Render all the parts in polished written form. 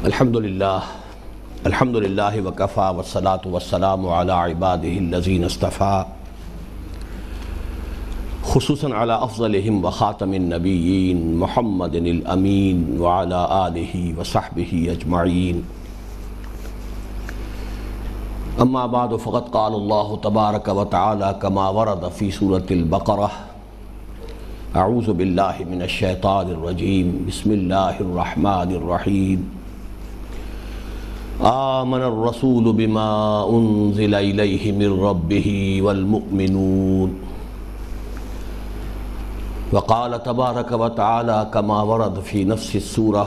الحمدللہ وکفا والصلاة والسلام علی عبادہ الذین اصطفیٰ خصوصاً علی افضلہم وخاتم النبیین محمد الامین وعلی آلہ وصحبہ اجمعین اما بعد فقد قال اللہ تبارک وتعالی کما ورد فی سورة البقرہ اعوذ باللہ من الشیطان الرجیم بسم اللہ الرحمن الرحیم آمن الرسول بما انزل الیہ من ربہ والمؤمنون وقال تبارک وتعالی کما ورد فی نفس السورہ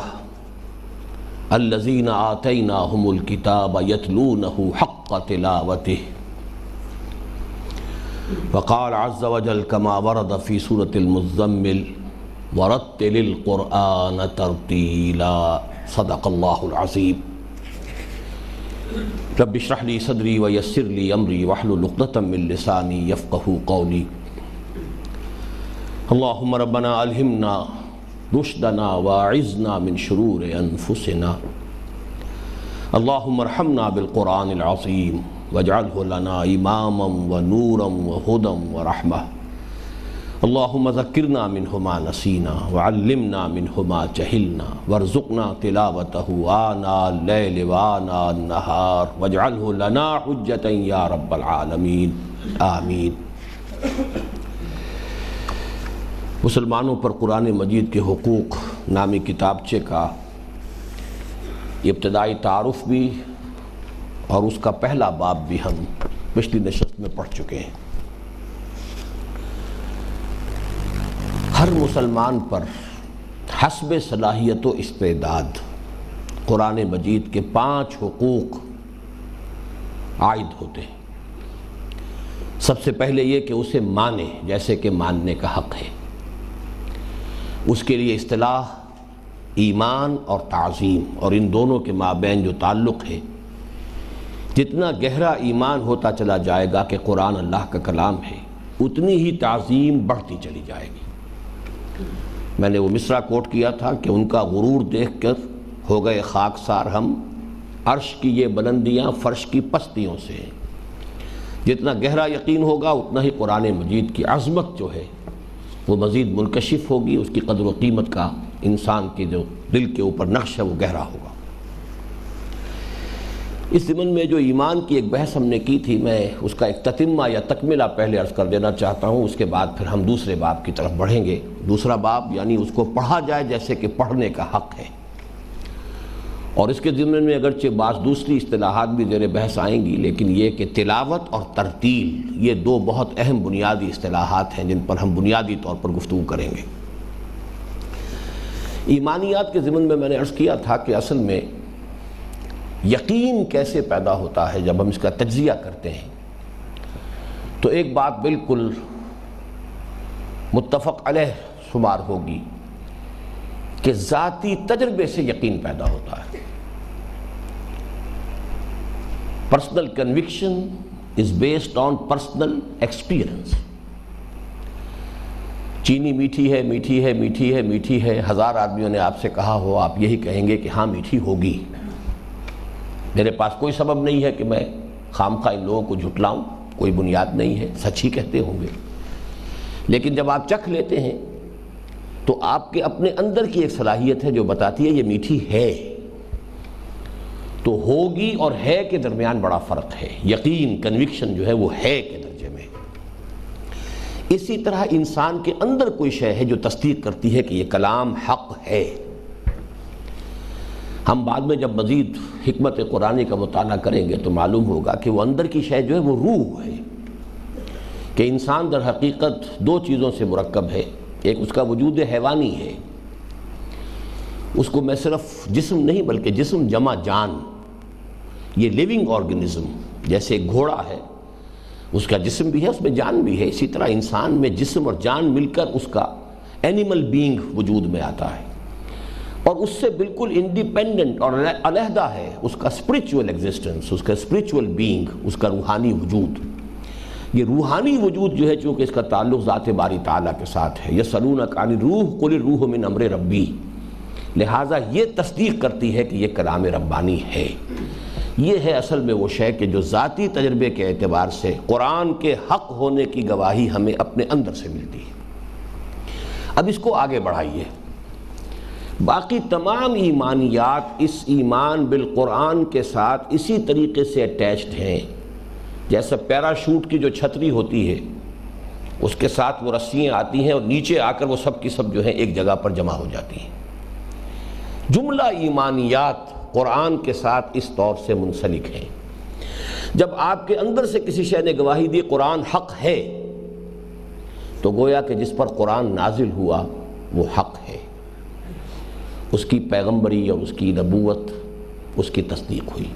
الذین آتیناہم الکتاب یتلونہ حق تلاوتہ وقال عز وجل کما ورد فی سورة المزمل ورتل القرآن ترتیلا صدق اللہ العظیم رب اشرح لی صدری ویسر لی امری واحلل عقدۃ من لسانی یفقہوا قولی اللہم ربنا الہمنا رشدنا واعذنا من شرور انفسنا اللہم ارحمنا بالقرآن العظیم واجعلہ لنا اماما ونورا وہدا ورحمہ اللہم ذکرنا منہ ما نسینا وعلمنا منہ ما جہلنا وارزقنا تلاوتہ آناء اللیل وآناء النہار واجعلہ لنا حجتا یا رب العالمین آمین۔ مسلمانوں پر قرآن مجید کے حقوق نامی کتابچے کا ابتدائی تعارف بھی اور اس کا پہلا باب بھی ہم پچھلی نشست میں پڑھ چکے ہیں۔ ہر مسلمان پر حسب صلاحیت و استعداد قرآن مجید کے 5 حقوق عائد ہوتے ہیں۔ سب سے پہلے یہ کہ اسے مانے جیسے کہ ماننے کا حق ہے۔ اس کے لیے اصطلاح ایمان اور تعظیم، اور ان دونوں کے مابین جو تعلق ہے، جتنا گہرا ایمان ہوتا چلا جائے گا کہ قرآن اللہ کا کلام ہے، اتنی ہی تعظیم بڑھتی چلی جائے گی۔ میں نے وہ مصرع کوٹ کیا تھا کہ ان کا غرور دیکھ کر ہو گئے خاکسار ہم، عرش کی یہ بلندیاں فرش کی پستیوں سے ہیں۔ جتنا گہرا یقین ہوگا اتنا ہی قرآن مجید کی عظمت جو ہے وہ مزید منکشف ہوگی، اس کی قدر و قیمت کا انسان کے جو دل کے اوپر نقش ہے وہ گہرا ہوگا۔ اس ضمن میں جو ایمان کی ایک بحث ہم نے کی تھی، میں اس کا ایک تتمہ یا تکملہ پہلے عرض کر دینا چاہتا ہوں، اس کے بعد پھر ہم دوسرے باب کی طرف بڑھیں گے۔ دوسرا باب یعنی اس کو پڑھا جائے جیسے کہ پڑھنے کا حق ہے، اور اس کے ضمن میں اگرچہ بعض دوسری اصطلاحات بھی زیر بحث آئیں گی، لیکن یہ کہ تلاوت اور ترتیل یہ 2 بہت اہم بنیادی اصطلاحات ہیں جن پر ہم بنیادی طور پر گفتگو کریں گے۔ ایمانیات کے ضمن میں میں نے عرض کیا تھا کہ اصل میں یقین کیسے پیدا ہوتا ہے۔ جب ہم اس کا تجزیہ کرتے ہیں تو ایک بات بالکل متفق علیہ شمار ہوگی کہ ذاتی تجربے سے یقین پیدا ہوتا ہے۔ Personal conviction is based on personal experience. چینی میٹھی ہے، میٹھی ہے، میٹھی ہے، میٹھی ہے، 1000 آدمیوں نے آپ سے کہا ہو، آپ یہی کہیں گے کہ ہاں میٹھی ہوگی۔ میرے پاس کوئی سبب نہیں ہے کہ میں خامخواہ ان لوگوں کو جھٹلاؤں، کوئی بنیاد نہیں ہے، سچ ہی کہتے ہوں گے۔ لیکن جب آپ چکھ لیتے ہیں تو آپ کے اپنے اندر کی ایک صلاحیت ہے جو بتاتی ہے یہ میٹھی ہے۔ تو ہوگی اور ہے کے درمیان بڑا فرق ہے۔ یقین کنوکشن جو ہے وہ ہے کے درجے میں۔ اسی طرح انسان کے اندر کوئی شے ہے جو تصدیق کرتی ہے کہ یہ کلام حق ہے۔ ہم بعد میں جب مزید حکمت قرآنی کا مطالعہ کریں گے تو معلوم ہوگا کہ وہ اندر کی شے جو ہے وہ روح ہے، کہ انسان در حقیقت 2 چیزوں سے مرکب ہے۔ ایک اس کا وجود حیوانی ہے، اس کو میں صرف جسم نہیں بلکہ جسم جمع جان، یہ لیونگ آرگنزم، جیسے ایک گھوڑا ہے اس کا جسم بھی ہے، اس میں جان بھی ہے، اسی طرح انسان میں جسم اور جان مل کر اس کا اینیمل بینگ وجود میں آتا ہے، اور اس سے بالکل انڈیپینڈنٹ اور علیحدہ ہے اس کا اسپریچول ایگزسٹنس، اس کا اسپریچول بینگ، اس کا روحانی وجود۔ یہ روحانی وجود جو ہے چونکہ اس کا تعلق ذات باری تعالیٰ کے ساتھ ہے، یسألونک عن الروح قل الروح من امر ربی، لہٰذا یہ تصدیق کرتی ہے کہ یہ کلام ربانی ہے۔ یہ ہے اصل میں وہ شے کہ جو ذاتی تجربے کے اعتبار سے قرآن کے حق ہونے کی گواہی ہمیں اپنے اندر سے ملتی ہے۔ اب اس کو آگے بڑھائیے، باقی تمام ایمانیات اس ایمان بالقرآن کے ساتھ اسی طریقے سے اٹیچڈ ہیں، جیسا پیراشوٹ کی جو چھتری ہوتی ہے اس کے ساتھ وہ رسیاں آتی ہیں اور نیچے آ کر وہ سب کی سب جو ہیں ایک جگہ پر جمع ہو جاتی ہیں۔ جملہ ایمانیات قرآن کے ساتھ اس طور سے منسلک ہیں۔ جب آپ کے اندر سے کسی شے نے گواہی دی قرآن حق ہے، تو گویا کہ جس پر قرآن نازل ہوا وہ حق ہے، اس کی پیغمبری اور اس کی نبوت اس کی تصدیق ہوئی،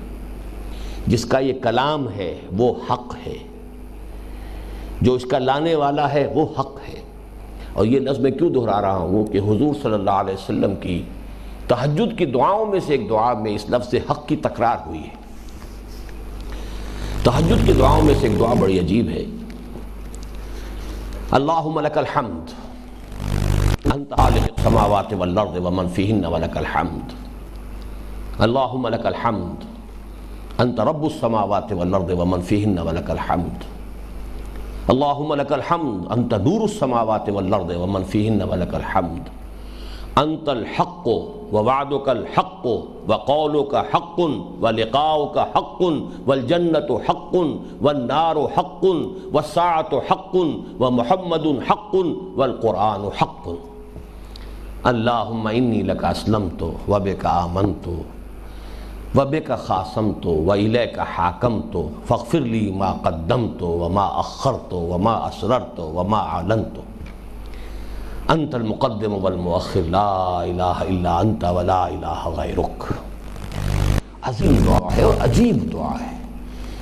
جس کا یہ کلام ہے وہ حق ہے، جو اس کا لانے والا ہے وہ حق ہے۔ اور یہ لفظ میں کیوں دہرا رہا ہوں کہ حضور صلی اللہ علیہ وسلم کی تہجد کی دعاؤں میں سے ایک دعا میں اس لفظ حق کی تکرار ہوئی ہے۔ تہجد کی دعاؤں میں سے ایک دعا بڑی عجیب ہے، اللہم لک الحمد انت خالق السماوات والارض ومن فیہن ولک الحمد، اللہم لک الحمد انت رب السماوات والارض ومن فیہن ولک الحمد، اللہم لک الحمد انت نور السماوات والارض ومن فیہن ولک الحمد، انت الحق ووعدک الحق وقولک حق ولقاؤک حق والجنت حق والنار حق والساعة حق ومحمد حق والقرآن حق، اللہم انی لک اسلمت وبک آمنت وبک خاصمت والیک حاکمت فاغفر لی ما قدمت وما اخرت وما اسررت وما اعلنت، انت المقدم والمؤخر لا الہ الا انت ولا الہ غیرک۔ عظیم دعا ہے اور عجیب دعا ہے،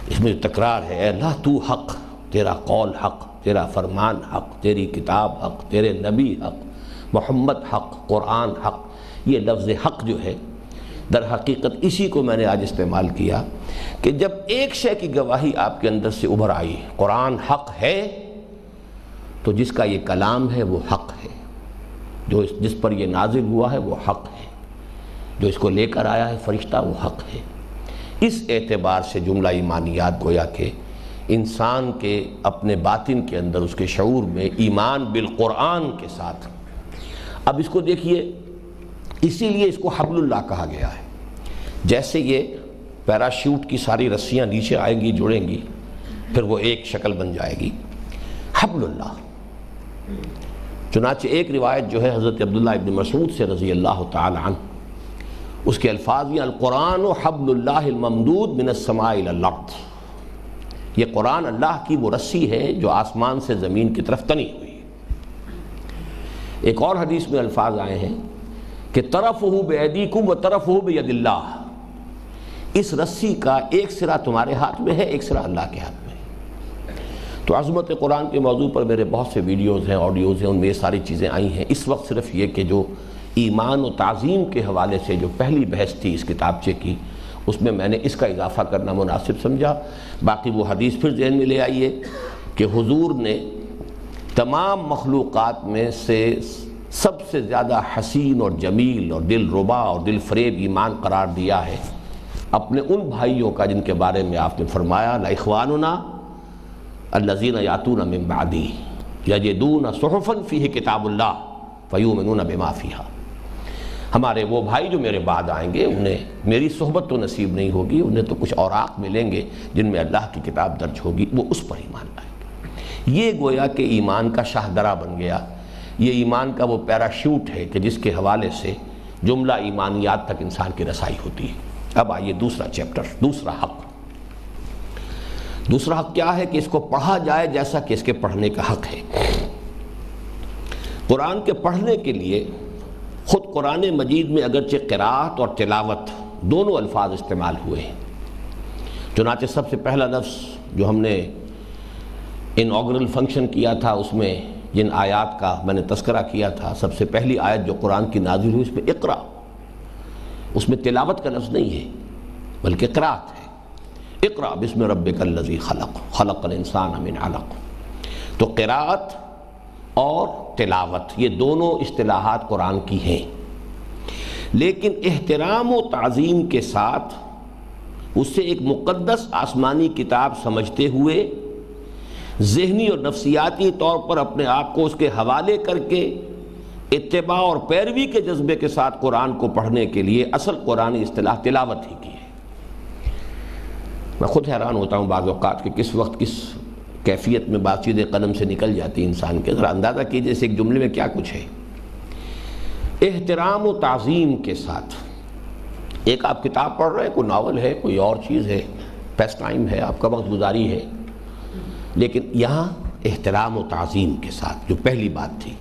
اس میں تکرار ہے، اے اللہ تو حق، تیرا قول حق، تیرا فرمان حق، تیری کتاب حق، تیرے نبی حق، محمد حق، قرآن حق۔ یہ لفظ حق جو ہے در حقیقت اسی کو میں نے آج استعمال کیا کہ جب ایک شے کی گواہی آپ کے اندر سے ابھر آئی، قرآن حق ہے، تو جس کا یہ کلام ہے وہ حق ہے، جو جس پر یہ نازل ہوا ہے وہ حق ہے، جو اس کو لے کر آیا ہے فرشتہ وہ حق ہے۔ اس اعتبار سے جملہ ایمانیات گویا کہ انسان کے اپنے باطن کے اندر اس کے شعور میں ایمان بالقرآن کے ساتھ۔ اب اس کو دیکھیے، اسی لیے اس کو حبل اللہ کہا گیا ہے۔ جیسے یہ پیراشوٹ کی ساری رسیاں نیچے آئیں گی، جڑیں گی، پھر وہ ایک شکل بن جائے گی، حبل اللہ۔ چنانچہ ایک روایت جو ہے حضرت عبداللہ ابن مسعود سے رضی اللہ تعالی عنہ، اس کے الفاظ یہ القرآن حبل اللہ الممدود من السماء الی الارض، یہ قرآن اللہ کی وہ رسی ہے جو آسمان سے زمین کی طرف تنی ہوئی۔ ایک اور حدیث میں الفاظ آئے ہیں کہ طرفہ بایدیکم و طرفہ بید اللہ، اس رسی کا ایک سرا تمہارے ہاتھ میں ہے، ایک سرا اللہ کے ہاتھ میں ہے۔ تو عظمت قرآن کے موضوع پر میرے بہت سے ویڈیوز ہیں، آڈیوز ہیں، ان میں یہ ساری چیزیں آئی ہیں۔ اس وقت صرف یہ کہ جو ایمان و تعظیم کے حوالے سے جو پہلی بحث تھی اس کتابچے کی، اس میں نے اس کا اضافہ کرنا مناسب سمجھا۔ باقی وہ حدیث پھر ذہن میں لے آئیے کہ حضور نے تمام مخلوقات میں سے سب سے زیادہ حسین اور جمیل اور دل ربا اور دل فریب ایمان قرار دیا ہے اپنے ان بھائیوں کا جن کے بارے میں آپ نے فرمایا لإخواننا الذین یاتون من بعدی یجدون صحفا فیہ کتاب اللہ فیؤمنون بما فیہا، ہمارے وہ بھائی جو میرے بعد آئیں گے انہیں میری صحبت تو نصیب نہیں ہوگی، انہیں تو کچھ اوراق ملیں گے جن میں اللہ کی کتاب درج ہوگی، وہ اس پر ایمان لائیں گے۔ یہ گویا کہ ایمان کا شاہدرہ بن گیا، یہ ایمان کا وہ پیراشوٹ ہے کہ جس کے حوالے سے جملہ ایمانیات تک انسان کی رسائی ہوتی ہے۔ اب آئیے دوسرا چیپٹر، دوسرا حق۔ دوسرا حق کیا ہے کہ اس کو پڑھا جائے جیسا کہ اس کے پڑھنے کا حق ہے۔ قرآن کے پڑھنے کے لیے خود قرآن مجید میں اگرچہ قراءت اور تلاوت دونوں الفاظ استعمال ہوئے ہیں، چنانچہ سب سے پہلا لفظ جو ہم نے انوگرل فنکشن کیا تھا اس میں جن آیات کا میں نے تذکرہ کیا تھا، سب سے پہلی آیت جو قرآن کی نازل ہوئی اس میں اقرا، اس میں تلاوت کا لفظ نہیں ہے بلکہ قراءت ہے۔ اقرا بسم ربک الذی خلق خلق الانسان من علق۔ تو قراءت اور تلاوت یہ دونوں اصطلاحات قرآن کی ہیں، لیکن احترام و تعظیم کے ساتھ اسے ایک مقدس آسمانی کتاب سمجھتے ہوئے ذہنی اور نفسیاتی طور پر اپنے آپ کو اس کے حوالے کر کے اتباع اور پیروی کے جذبے کے ساتھ قرآن کو پڑھنے کے لیے اصل قرآنی اصطلاح تلاوت ہی کی ہے۔ میں خود حیران ہوتا ہوں بعض اوقات کہ کس وقت کس کیفیت میں بات چیزیں قلم سے نکل جاتی انسان کے، ذرا اندازہ کیجئے اس ایک جملے میں کیا کچھ ہے۔ احترام و تعظیم کے ساتھ ایک آپ کتاب پڑھ رہے ہیں، کوئی ناول ہے، کوئی اور چیز ہے، پیس ٹائم ہے، آپ کا وقت گزاری ہے، لیکن یہاں احترام و تعظیم کے ساتھ جو پہلی بات تھی،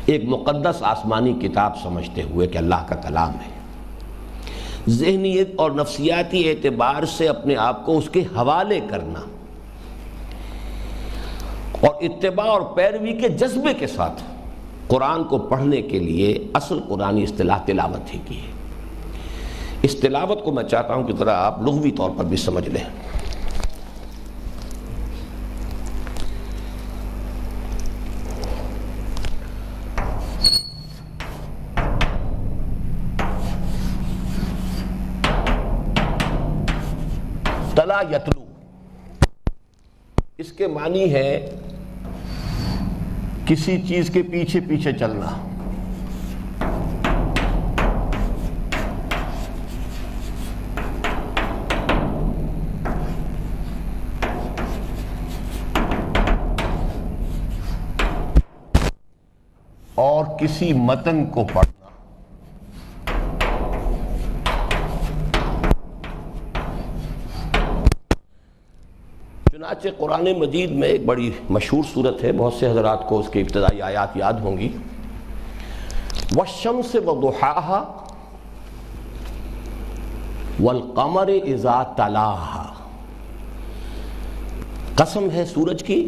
ایک مقدس آسمانی کتاب سمجھتے ہوئے کہ اللہ کا کلام ہے، ذہنیت اور نفسیاتی اعتبار سے اپنے آپ کو اس کے حوالے کرنا اور اتباع اور پیروی کے جذبے کے ساتھ قرآن کو پڑھنے کے لیے اصل قرآنی اصطلاح تلاوت ہی کی ہے۔ اس تلاوت کو میں چاہتا ہوں کہ ذرا آپ لغوی طور پر بھی سمجھ لیں۔ تلا یتلو، اس کے معنی ہے کسی چیز کے پیچھے پیچھے چلنا، اور کسی متن کو پڑھنا۔ چنانچہ قرآن مجید میں ایک بڑی مشہور سورت ہے، بہت سے حضرات کو اس کی ابتدائی آیات یاد ہوں گی، والشمس وضحاها والقمر اذا تلاها، قسم ہے سورج کی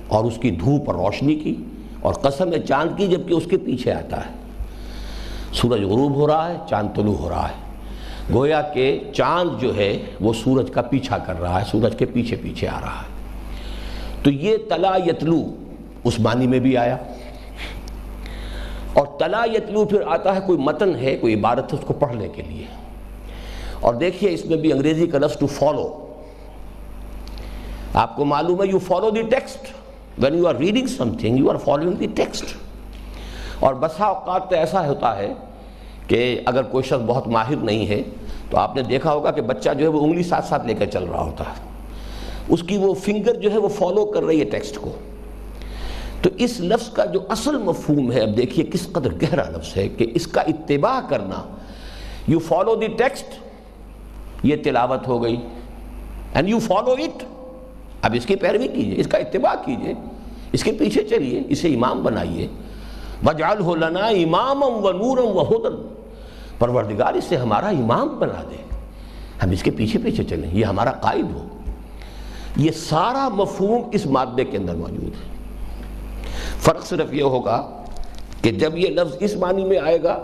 اور اس کی دھوپ اور روشنی کی، اور قسم ہے چاند کی جبکہ اس کے پیچھے آتا ہے۔ سورج غروب ہو رہا ہے، چاند طلوع ہو رہا ہے، گویا کہ چاند جو ہے وہ سورج کا پیچھا کر رہا ہے، سورج کے پیچھے پیچھے آ رہا ہے۔ تو یہ تلا یتلو اس معنی میں بھی آیا، اور تلا یتلو پھر آتا ہے کوئی متن ہے، کوئی عبارت ہے، اس کو پڑھنے کے لیے۔ اور دیکھیے اس میں بھی انگریزی کا لفظ ٹو فالو، آپ کو معلوم ہے you follow the text, when you are reading something you are following the text۔ اور بسا اوقات تو ایسا ہوتا ہے کہ اگر کوئی شخص بہت ماہر نہیں ہے تو آپ نے دیکھا ہوگا کہ بچہ جو ہے وہ انگلی ساتھ ساتھ لے کر چل رہا ہوتا ہے، اس کی وہ فنگر جو ہے وہ فالو کر رہی ہے ٹیکسٹ کو۔ تو اس لفظ کا جو اصل مفہوم ہے، اب دیکھیے کس قدر گہرا لفظ ہے کہ اس کا اتباع کرنا، یو فالو دی ٹیکسٹ، یہ تلاوت ہو گئی، اینڈ یو فالو اٹ، اب اس کی پیروی کیجئے، اس کا اتباع کیجئے، اس کے پیچھے چلیے، اسے امام بنائیے۔ وَاجْعَلْهُ لَنَا إِمَامًا وَنُورًا وَهُدًى، پروردگار اسے ہمارا امام بنا دے، ہم اس کے پیچھے پیچھے چلیں، یہ ہمارا قائد ہو۔ یہ سارا مفہوم اس مادے کے اندر موجود ہے۔ فرق صرف یہ ہوگا کہ جب یہ لفظ اس معنی میں آئے گا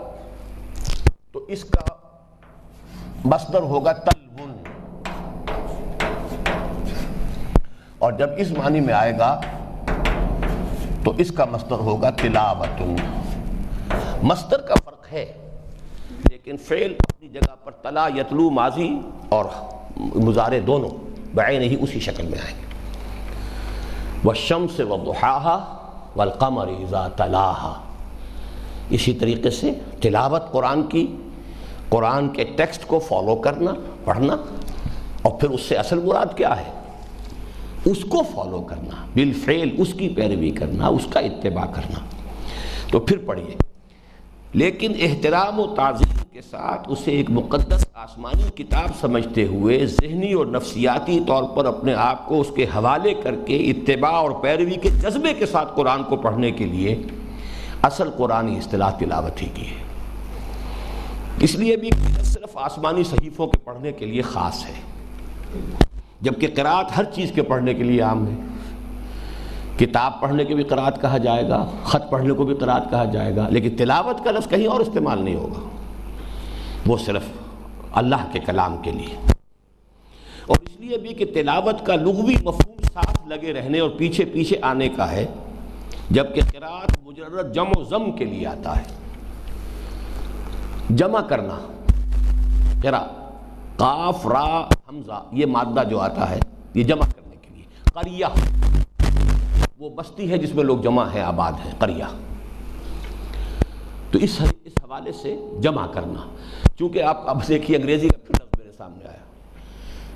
تو اس کا مصدر ہوگا تلون، اور جب اس معنی میں آئے گا تو اس کا مصدر ہوگا تلاوت۔ مصدر کا فرق ہے لیکن فعل اپنی جگہ پر تلا یتلو ماضی اور مضارع دونوں بعین ہی اسی شکل میں آئیں گے۔ والشمس وضحاها والقمر اذا تلاها، اسی طریقے سے تلاوت قرآن کی، قرآن کے ٹیکسٹ کو فالو کرنا، پڑھنا، اور پھر اس سے اصل مراد کیا ہے؟ اس کو فالو کرنا، بالفعل اس کی پیروی کرنا، اس کا اتباع کرنا۔ تو پھر پڑھیے، لیکن احترام و تعظیم کے ساتھ اسے ایک مقدس آسمانی کتاب سمجھتے ہوئے ذہنی اور نفسیاتی طور پر اپنے آپ کو اس کے حوالے کر کے اتباع اور پیروی کے جذبے کے ساتھ قرآن کو پڑھنے کے لیے اصل قرآنی اصطلاح تلاوت ہی کی ہے۔ اس لیے بھی صرف آسمانی صحیفوں کے پڑھنے کے لیے خاص ہے، جبکہ قرأت ہر چیز کے پڑھنے کے لیے عام ہے۔ کتاب پڑھنے کے بھی قرأت کہا جائے گا، خط پڑھنے کو بھی قرأت کہا جائے گا، لیکن تلاوت کا لفظ کہیں اور استعمال نہیں ہوگا، وہ صرف اللہ کے کلام کے لیے۔ اور اس لیے بھی کہ تلاوت کا لغوی مفہوم ساتھ لگے رہنے اور پیچھے پیچھے آنے کا ہے، جبکہ قرأت مجرد جمع و ضم کے لیے آتا ہے۔ جمع کرنا، قرا قاف را حمزہ یہ مادہ جو آتا ہے یہ جمع کرنے کے لیے. قریہ وہ بستی ہے جس میں لوگ جمع ہیں، آباد ہیں، قریہ. تو اس حوالے سے جمع کرنا. چونکہ آپ اب دیکھیے انگریزی کا پھر لفظ میرے سامنے آیا.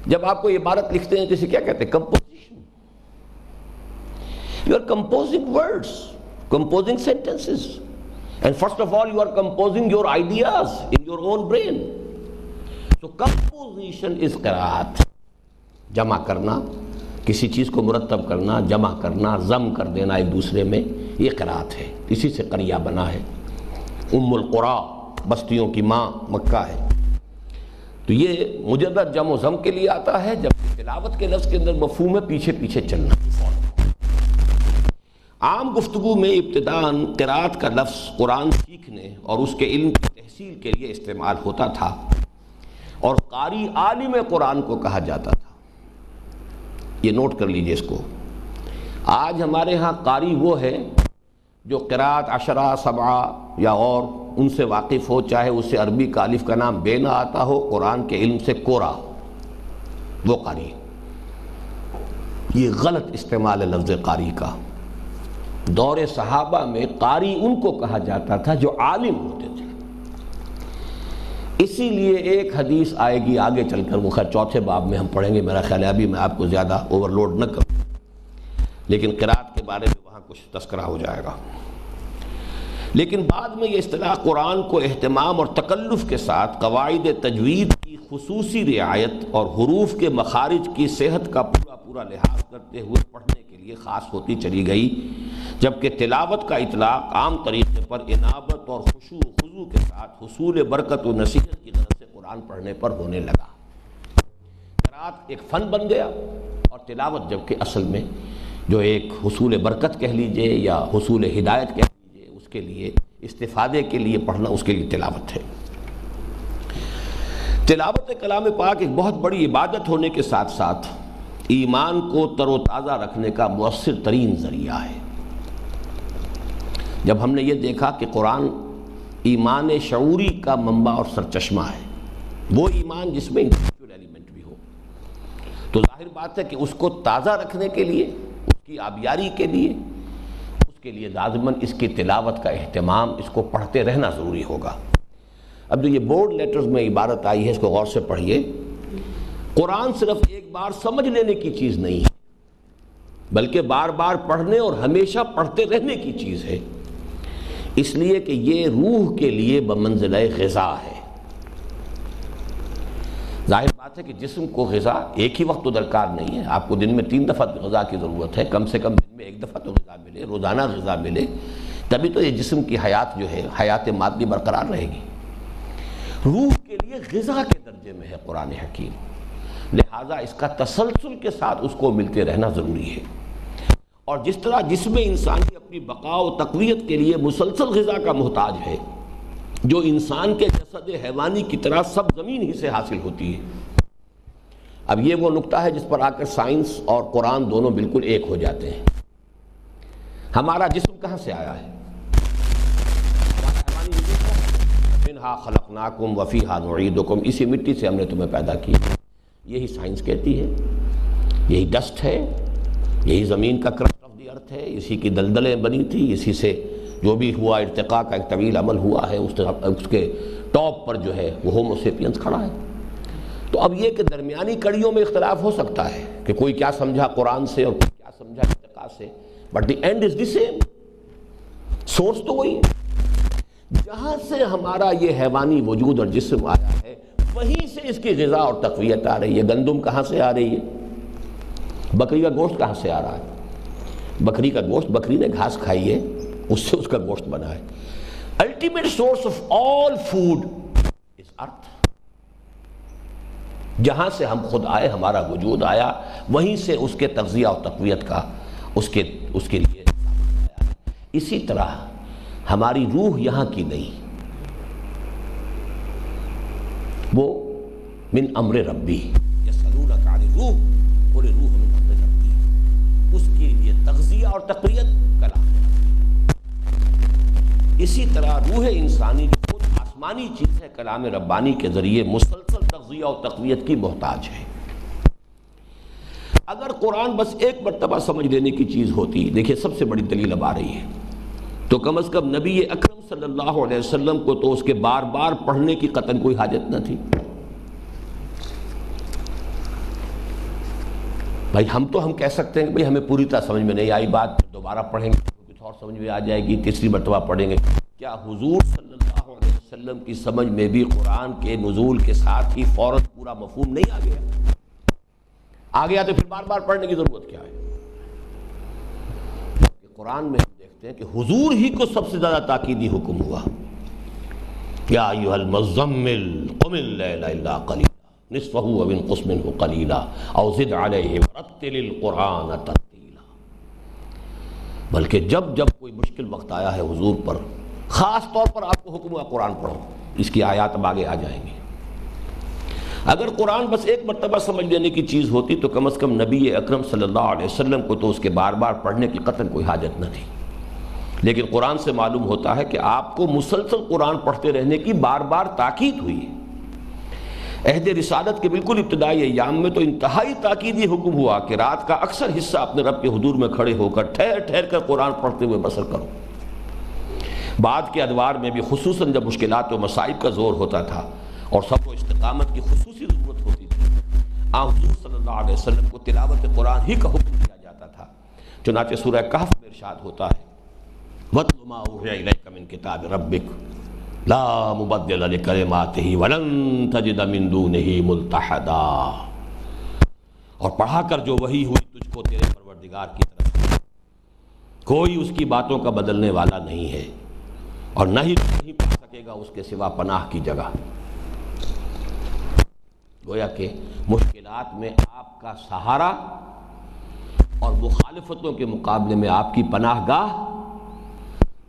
جب آپ کوئی عبارت لکھتے ہیں جسے کیا کہتے ہیں؟ Composition. You are composing words, composing sentences. And first of all, you are composing your ideas in your own brain. So composition is قراءت. جمع کرنا، کسی چیز کو مرتب کرنا، جمع کرنا، ضم کر دینا ایک دوسرے میں، یہ قراءت ہے. اسی سے قریہ بنا ہے. ام القریٰ بستیوں کی ماں مکہ ہے. تو یہ مجدد جمع و ضم کے لیے آتا ہے. جب تلاوت کے لفظ کے اندر مفہوم ہے پیچھے پیچھے چلنا. عام گفتگو میں ابتداءً قراءت کا لفظ قرآن سیکھنے اور اس کے علم کی تحصیل کے لیے استعمال ہوتا تھا، اور قاری عالم قرآن کو کہا جاتا تھا. یہ نوٹ کر لیجئے اس کو. آج ہمارے ہاں قاری وہ ہے جو قراءت عشرہ، سبعہ یا اور ان سے واقف ہو، چاہے اسے عربی کا الف کا نام بے نہ آتا ہو، قرآن کے علم سے کورا، وہ قاری. یہ غلط استعمال ہے لفظ قاری کا. دور صحابہ میں قاری ان کو کہا جاتا تھا جو عالم ہوتے تھے. اسی لیے ایک حدیث آئے گی آگے چل کر، وہ خیر چوتھے باب میں ہم پڑھیں گے، میرا خیال ہے ابھی میں آپ کو زیادہ اوور لوڈ نہ کروں، لیکن قراءت کے بارے میں وہاں کچھ تذکرہ ہو جائے گا. لیکن بعد میں یہ اصطلاح قرآن کو اہتمام اور تکلف کے ساتھ قواعد تجوید کی خصوصی رعایت اور حروف کے مخارج کی صحت کا پورا لحاظ کرتے ہوئے پڑھنے کے لیے خاص ہوتی چلی گئی، جبکہ تلاوت کا اطلاق عام طریقے پر انابت اور خشوع و خضوع کے ساتھ حصول برکت و نصیحت کی غرض سے قرآن پڑھنے پر ہونے لگا. قرآت ایک فن بن گیا، اور تلاوت جبکہ اصل میں جو ایک حصول برکت کہہ لیجئے یا حصول ہدایت کہہ لیجئے، اس کے لیے استفادے کے لیے پڑھنا، اس کے لیے تلاوت ہے. تلاوت کلام پاک ایک بہت بڑی عبادت ہونے کے ساتھ ساتھ ایمان کو تر و تازہ رکھنے کا مؤثر ترین ذریعہ ہے. جب ہم نے یہ دیکھا کہ قرآن ایمان شعوری کا منبع اور سرچشمہ ہے، وہ ایمان جس میں انٹلیکچوئل ایلیمنٹ بھی ہو، تو ظاہر بات ہے کہ اس کو تازہ رکھنے کے لیے، اس کی آبیاری کے لیے، اس کے لیے لازماً اس کی تلاوت کا اہتمام، اس کو پڑھتے رہنا ضروری ہوگا. اب جو یہ بورڈ لیٹرز میں عبارت آئی ہے، اس کو غور سے پڑھیے. قرآن صرف ایک بار سمجھ لینے کی چیز نہیں ہے، بلکہ بار بار پڑھنے اور ہمیشہ پڑھتے رہنے کی چیز ہے. اس لیے کہ یہ روح کے لیے بمنزلہ غذا ہے. ظاہر بات ہے کہ جسم کو غذا ایک ہی وقت تو درکار نہیں ہے. آپ کو دن میں 3 دفعہ غذا کی ضرورت ہے، کم سے کم دن میں 1 دفعہ تو غذا ملے، روزانہ غذا ملے، تبھی تو یہ جسم کی حیات جو ہے، حیات مادی برقرار رہے گی. روح کے لیے غذا کے درجے میں ہے قرآن حکیم، لہٰذا اس کا تسلسل کے ساتھ اس کو ملتے رہنا ضروری ہے. اور جس طرح جسم انسانی اپنی بقا و تقویت کے لیے مسلسل غذا کا محتاج ہے، جو انسان کے جسد حیوانی کی طرح سب زمین ہی سے حاصل ہوتی ہے. اب یہ وہ نقطہ ہے جس پر آ کر سائنس اور قرآن دونوں بالکل ایک ہو جاتے ہیں. ہمارا جسم کہاں سے آیا ہے؟ منہا خلقناکم وفیہا نعیدکم، اسی مٹی سے ہم نے تمہیں پیدا کیا. یہی سائنس کہتی ہے، یہی ڈسٹ ہے، یہی زمین کا کرسٹ آف دی ارتھ ہے، اسی کی دلدلیں بنی تھی، اسی سے جو بھی ہوا ارتقاء کا ایک طویل عمل ہوا ہے، اس کے ٹاپ پر جو ہے وہ ہومو سیپینس کھڑا ہے. تو اب یہ کہ درمیانی کڑیوں میں اختلاف ہو سکتا ہے کہ کوئی کیا سمجھا قرآن سے اور کوئی کیا سمجھا ارتقاء سے، but the and is the same, source تو وہی ہے. جہاں سے ہمارا یہ حیوانی وجود اور جسم آیا ہے، وہیں سے اس کی غذا اور تقویت آ رہی ہے. گندم کہاں سے آ رہی ہے؟ بکری کا گوشت کہاں سے آ رہا ہے؟ بکری کا گوشت، بکری نے گھاس کھائی ہے، اس سے اس کا گوشت بنا ہے. Ultimate source of all food is earth. جہاں سے ہم خود آئے، ہمارا وجود آیا، وہیں سے اس کے تغذیہ اور تقویت کا اس کے لیے آیا. اسی طرح ہماری روح یہاں کی نہیں، وہ من امر ربی، یسألونک عن الروح قل الروح من امر ربی، اس کے لیے تغذیہ اور تقویت کلام ہے. اسی طرح روح انسانی جو خود آسمان آسمانی چیز ہے، کلام ربانی کے ذریعے مسلسل تغذیہ و تقویت کی محتاج ہے۔ اگر قرآن بس ایک مرتبہ سمجھ لینے کی چیز ہوتی، دیکھیے سب سے بڑی دلیل اب آ رہی ہے، تو کم از کم نبی اکرم صلی اللہ علیہ وسلم کو تو اس کے بار بار پڑھنے کی قطعاً کوئی حاجت نہ تھی۔ بھائی ہم کہہ سکتے ہیں کہ بھئی ہمیں پوری طرح سمجھ میں نہیں آئی بات، دوبارہ پڑھیں گے کچھ اور سمجھ میں آ جائے گی، تیسری مرتبہ پڑھیں گے۔ کیا حضور صلی اللہ علیہ وسلم کی سمجھ میں بھی قرآن کے نزول کے ساتھ ہی فوراً پورا مفہوم نہیں آ گیا تو پھر بار بار پڑھنے کی ضرورت کیا ہے؟ قرآن میں ہم دیکھتے ہیں کہ حضور ہی کو سب سے زیادہ تاکیدی حکم ہوا، یا ایھا المزمل قم اللیل الا قلیلا نصفہ او انقص منہ قلیلا او زد علیہ ورتل القرآن ترتیلا۔ بلکہ جب کوئی مشکل وقت آیا ہے حضور پر، خاص طور پر آپ کو حکم ہوا قرآن پڑھو، اس کی آیات اب آگے آ جائیں گی۔ اگر قرآن بس ایک مرتبہ سمجھ لینے کی چیز ہوتی تو کم از کم نبی اکرم صلی اللہ علیہ وسلم کو تو اس کے بار بار پڑھنے کی قطعاً کوئی حاجت نہ تھی، لیکن قرآن سے معلوم ہوتا ہے کہ آپ کو مسلسل قرآن پڑھتے رہنے کی بار بار تاکید ہوئی ہے۔ عہد رسالت کے بالکل ابتدائی ایام میں تو انتہائی تاکیدی حکم ہوا کہ رات کا اکثر حصہ اپنے رب کے حضور میں کھڑے ہو کر ٹھہر کر قرآن پڑھتے ہوئے بسر کرو۔ بعد کے ادوار میں بھی خصوصاً جب مشکلات و مصائب کا زور ہوتا تھا اور صبر و استقامت کی خصوصی ضرورت ہوتی تھی، حضور صلی اللہ علیہ وسلم کو تلاوت قرآن ہی کا حکم دیا جاتا تھا۔ چنانچہ سورہ کہف میں ارشاد ہوتا ہے، وَاتْلُ مَا أُوحِیَ إِلَیْکَ مِن کِتَابِ رَبِّکَ لا مبدل لکلماتہ ولن تجد من دونہ ملتحدا، اور پڑھا کر جو وحی ہوئی تجھ کو تیرے پروردگار کی طرف سے، کوئی اس کی باتوں کا بدلنے والا نہیں ہے اور نہ ہی نہیں پا سکے گا اس کے سوا پناہ کی جگہ۔ گویا کہ مشکلات میں آپ کا سہارا اور مخالفتوں کے مقابلے میں آپ کی پناہ گاہ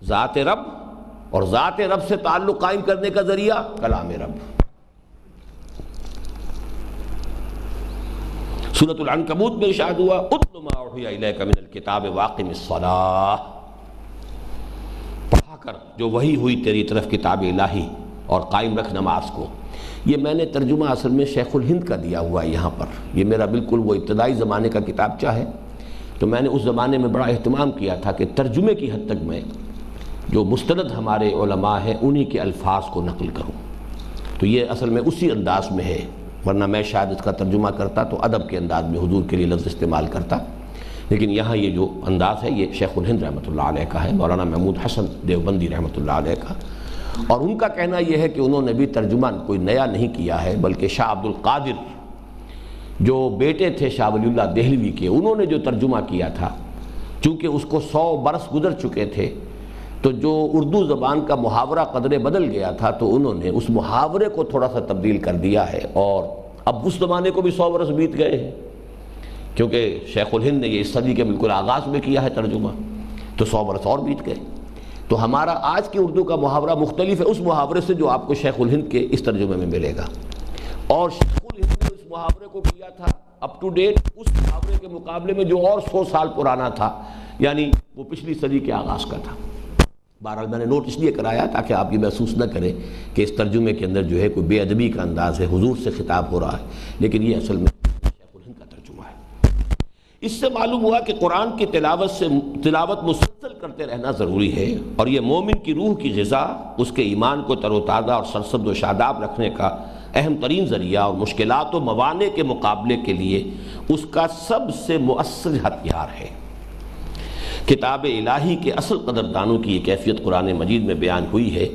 ذات رب، اور ذات رب سے تعلق قائم کرنے کا ذریعہ کلام رب۔ سورۃ العنکبوت میں ارشاد ہوا، اتل ما اوحی الیک من الکتاب واقم الصلاۃ، پڑھا کر جو وحی ہوئی تیری طرف کتاب الہی اور قائم رکھ نماز کو۔ یہ میں نے ترجمہ اصل میں شیخ الہند کا دیا ہوا ہے یہاں پر، یہ میرا بالکل وہ ابتدائی زمانے کا کتابچہ ہے، تو میں نے اس زمانے میں بڑا اہتمام کیا تھا کہ ترجمے کی حد تک میں جو مستند ہمارے علماء ہیں انہی کے الفاظ کو نقل کروں، تو یہ اصل میں اسی انداز میں ہے، ورنہ میں شاید اس کا ترجمہ کرتا تو ادب کے انداز میں حضور کے لیے لفظ استعمال کرتا، لیکن یہاں یہ جو انداز ہے یہ شیخ الہند رحمۃ اللہ علیہ کا ہے، مولانا محمود حسن دیوبندی رحمۃ اللہ علیہ کا، اور ان کا کہنا یہ ہے کہ انہوں نے بھی ترجمہ کوئی نیا نہیں کیا ہے، بلکہ شاہ عبد القادر جو بیٹے تھے شاہ ولی اللہ دہلوی کے، انہوں نے جو ترجمہ کیا تھا، چونکہ اس کو 100 برس گزر چکے تھے تو جو اردو زبان کا محاورہ قدرے بدل گیا تھا تو انہوں نے اس محاورے کو تھوڑا سا تبدیل کر دیا ہے، اور اب اس زمانے کو بھی 100 برس بیت گئے ہیں، کیونکہ شیخ الہند نے یہ اس صدی کے بالکل آغاز میں کیا ہے ترجمہ، تو 100 برس اور بیت گئے، تو ہمارا آج کی اردو کا محاورہ مختلف ہے اس محاورے سے جو آپ کو شیخ الہند کے اس ترجمے میں ملے گا، اور شیخ الہند نے اس محاورے کو کیا تھا اپ ٹو ڈیٹ اس محاورے کے مقابلے میں جو اور 100 سال پرانا تھا، یعنی وہ پچھلی صدی کے آغاز کا تھا۔ بہرحال میں نے نوٹ اس لیے کرایا تاکہ آپ یہ محسوس نہ کریں کہ اس ترجمے کے اندر جو ہے کوئی بے ادبی کا انداز ہے، حضور سے خطاب ہو رہا ہے، لیکن یہ اصل میں شیخ الہند کا ترجمہ ہے۔ اس سے معلوم ہوا کہ قرآن کی تلاوت مسلسل کرتے رہنا ضروری ہے، اور یہ مومن کی روح کی غذا، اس کے ایمان کو تر و تازہ اور سرسبز و شاداب رکھنے کا اہم ترین ذریعہ، اور مشکلات و موانع کے مقابلے کے لیے اس کا سب سے مؤثر ہتھیار ہے۔ کتاب الہی کے اصل قدردانوں کی یہ کیفیت قرآن مجید میں بیان ہوئی ہے،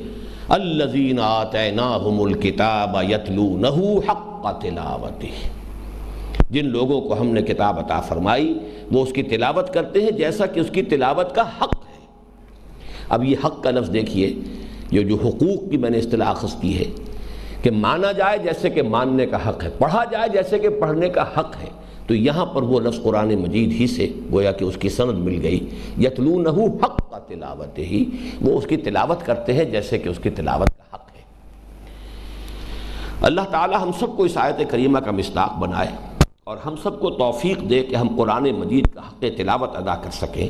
الذین آتیناہم الکتاب یتلونہ حق تلاوتہ، جن لوگوں کو ہم نے کتاب عطا فرمائی وہ اس کی تلاوت کرتے ہیں جیسا کہ اس کی تلاوت کا حق ہے۔ اب یہ حق کا لفظ دیکھیے، یہ جو حقوق کی میں نے اصطلاح اخذ کی ہے کہ مانا جائے جیسے کہ ماننے کا حق ہے، پڑھا جائے جیسے کہ پڑھنے کا حق ہے، تو یہاں پر وہ لفظ قرآن مجید ہی سے گویا کہ اس کی سند مل گئی، یتلونہ حق تلاوتہ، وہ اس کی تلاوت کرتے ہیں جیسے کہ اس کی تلاوت کا حق ہے۔ اللہ تعالی ہم سب کو اس آیت کریمہ کا مصداق بنائے اور ہم سب کو توفیق دے کہ ہم قرآن مجید کا حق تلاوت ادا کر سکیں،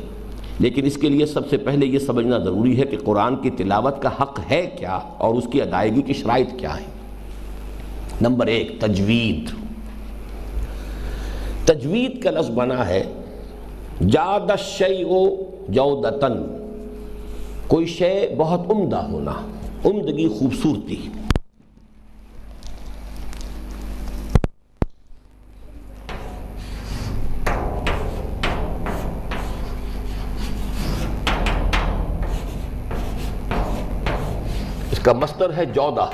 لیکن اس کے لیے سب سے پہلے یہ سمجھنا ضروری ہے کہ قرآن کی تلاوت کا حق ہے کیا اور اس کی ادائیگی کی شرائط کیا ہیں۔ نمبر 1، تجوید۔ تجوید کا لفظ بنا ہے جاد الشیء جودتاً، کوئی شے بہت عمدہ ہونا، عمدگی، خوبصورتی۔ اس کا مصدر ہے جودہ،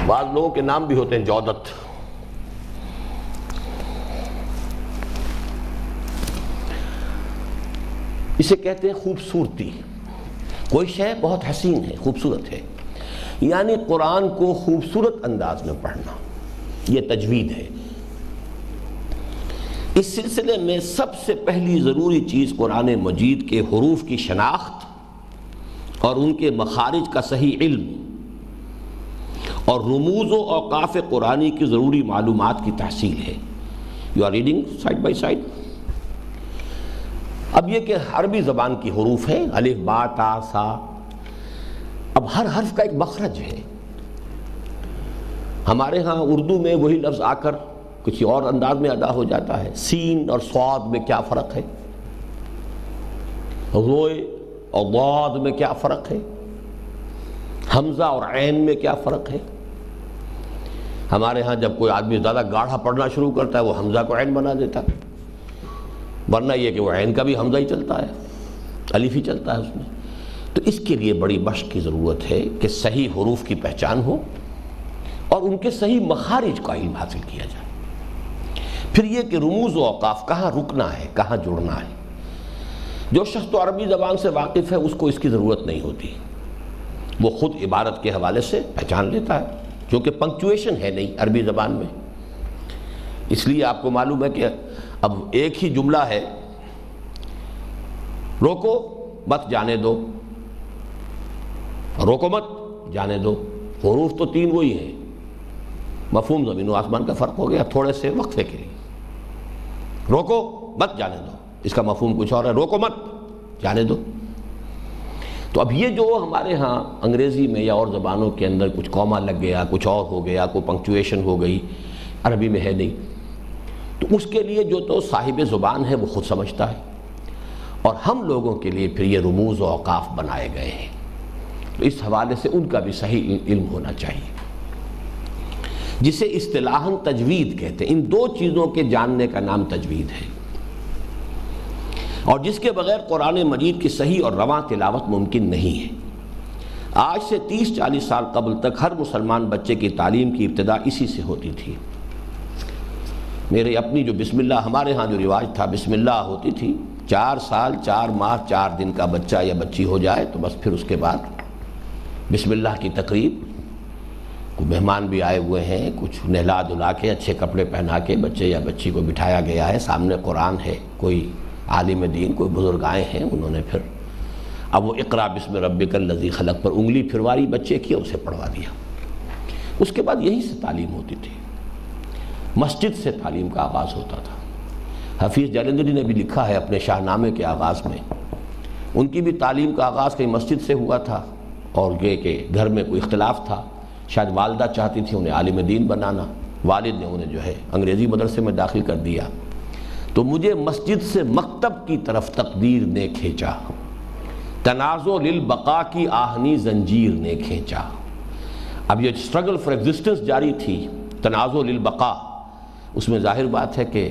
بعض لوگوں کے نام بھی ہوتے ہیں جودت۔ اسے کہتے ہیں خوبصورتی، کوئی شے بہت حسین ہے، خوبصورت ہے، یعنی قرآن کو خوبصورت انداز میں پڑھنا، یہ تجوید ہے۔ اس سلسلے میں سب سے پہلی ضروری چیز قرآن مجید کے حروف کی شناخت اور ان کے مخارج کا صحیح علم اور رموز و اوقاف قرآنی کی ضروری معلومات کی تحصیل ہے۔ You are reading side by side. اب یہ کہ عربی زبان کی حروف ہیں، الف با تا سا، اب ہر حرف کا ایک مخرج ہے۔ ہمارے ہاں اردو میں وہی لفظ آ کر کسی اور انداز میں ادا ہو جاتا ہے۔ سین اور صاد میں کیا فرق ہے، روئے اور ضاد میں کیا فرق ہے، حمزہ اور عین میں کیا فرق ہے۔ ہمارے ہاں جب کوئی آدمی زیادہ گاڑھا پڑھنا شروع کرتا ہے وہ حمزہ کو عین بنا دیتا ہے، ورنہ یہ کہ وہ عین کا بھی حمزہ ہی چلتا ہے، الف ہی چلتا ہے اس میں۔ تو اس کے لیے بڑی مشق کی ضرورت ہے کہ صحیح حروف کی پہچان ہو اور ان کے صحیح مخارج کا علم حاصل کیا جائے۔ پھر یہ کہ رموز و اوقاف کہاں رکنا ہے، کہاں جڑنا ہے۔ جو شخص تو عربی زبان سے واقف ہے اس کو اس کی ضرورت نہیں ہوتی، وہ خود عبارت کے حوالے سے پہچان لیتا ہے، کیونکہ پنکچویشن ہے نہیں عربی زبان میں۔ اس لیے آپ کو معلوم ہے کہ اب ایک ہی جملہ ہے، روکو مت جانے دو، روکو مت جانے دو، حروف تو 3 وہی ہیں، مفہوم زمین و آسمان کا فرق ہو گیا تھوڑے سے وقفے کے لیے۔ روکو مت جانے دو، اس کا مفہوم کچھ اور ہے، روکو مت جانے دو۔ تو اب یہ جو ہمارے ہاں انگریزی میں یا اور زبانوں کے اندر کچھ کوما لگ گیا، کچھ اور ہو گیا، کوئی پنکچویشن ہو گئی، عربی میں ہے نہیں، تو اس کے لیے جو تو صاحب زبان ہے وہ خود سمجھتا ہے، اور ہم لوگوں کے لیے پھر یہ رموز و اوقاف بنائے گئے ہیں، تو اس حوالے سے ان کا بھی صحیح علم ہونا چاہیے، جسے اصطلاحاً تجوید کہتے ہیں۔ ان 2 چیزوں کے جاننے کا نام تجوید ہے، اور جس کے بغیر قرآن مجید کی صحیح اور رواں تلاوت ممکن نہیں ہے۔ آج سے 30-40 سال قبل تک ہر مسلمان بچے کی تعلیم کی ابتدا اسی سے ہوتی تھی۔ میرے اپنی جو بسم اللہ، ہمارے ہاں جو رواج تھا، بسم اللہ ہوتی تھی، 4 سال 4 ماہ 4 دن کا بچہ یا بچی ہو جائے تو بس پھر اس کے بعد بسم اللہ کی تقریب، کوئی مہمان بھی آئے ہوئے ہیں، کچھ نہلا دھلا کے اچھے کپڑے پہنا کے بچے یا بچی کو بٹھایا گیا ہے، سامنے قرآن ہے، کوئی عالم دین، کوئی بزرگ آئے ہیں، انہوں نے پھر اب وہ اقرا بسم ربک الذی خلق پر انگلی پھرواری بچے کی، اسے پڑھوا دیا۔ اس کے بعد یہی سے تعلیم ہوتی تھی، مسجد سے تعلیم کا آغاز ہوتا تھا۔ حفیظ جالندھری نے بھی لکھا ہے اپنے شاہ نامے کے آغاز میں، ان کی بھی تعلیم کا آغاز کہیں مسجد سے ہوا تھا، اور یہ کہ گھر میں کوئی اختلاف تھا، شاید والدہ چاہتی تھی انہیں عالم دین بنانا، والد نے انہیں جو ہے انگریزی مدرسے میں داخل کر دیا، تو مجھے مسجد سے مکتب کی طرف تقدیر نے کھینچا، تنازع للبقاء کی آہنی زنجیر نے کھینچا۔ اب یہ اسٹرگل فار ایگزسٹنس جاری تھی، تنازع للبقاء، اس میں ظاہر بات ہے کہ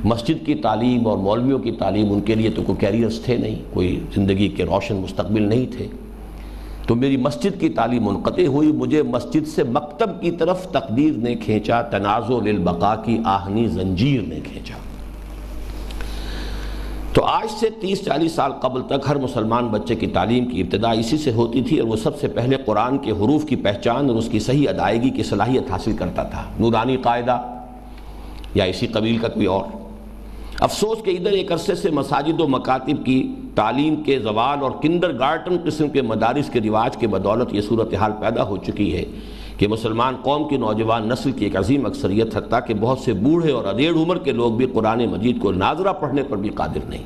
مسجد کی تعلیم اور مولویوں کی تعلیم ان کے لیے تو کوئی کیریئرز تھے نہیں، کوئی زندگی کے روشن مستقبل نہیں تھے، تو میری مسجد کی تعلیم منقطع ہوئی، مجھے مسجد سے مکتب کی طرف تقدیر نے کھینچا، تنازع للبقاء کی آہنی زنجیر نے کھینچا۔ تو آج سے 30-40 سال قبل تک ہر مسلمان بچے کی تعلیم کی ابتدا اسی سے ہوتی تھی، اور وہ سب سے پہلے قرآن کے حروف کی پہچان اور اس کی صحیح ادائیگی کی صلاحیت حاصل کرتا تھا، نورانی قاعدہ یا اسی قبیل کا کوئی اور۔ افسوس کہ ادھر ایک عرصے سے مساجد و مکاتب کی تعلیم کے زوال اور کنڈر گارٹن قسم کے مدارس کے رواج کے بدولت یہ صورتحال پیدا ہو چکی ہے کہ مسلمان قوم کی نوجوان نسل کی ایک عظیم اکثریت، حتیٰ کہ بہت سے بوڑھے اور ادھیڑ عمر کے لوگ بھی قرآن مجید کو ناظرہ پڑھنے پر بھی قادر نہیں۔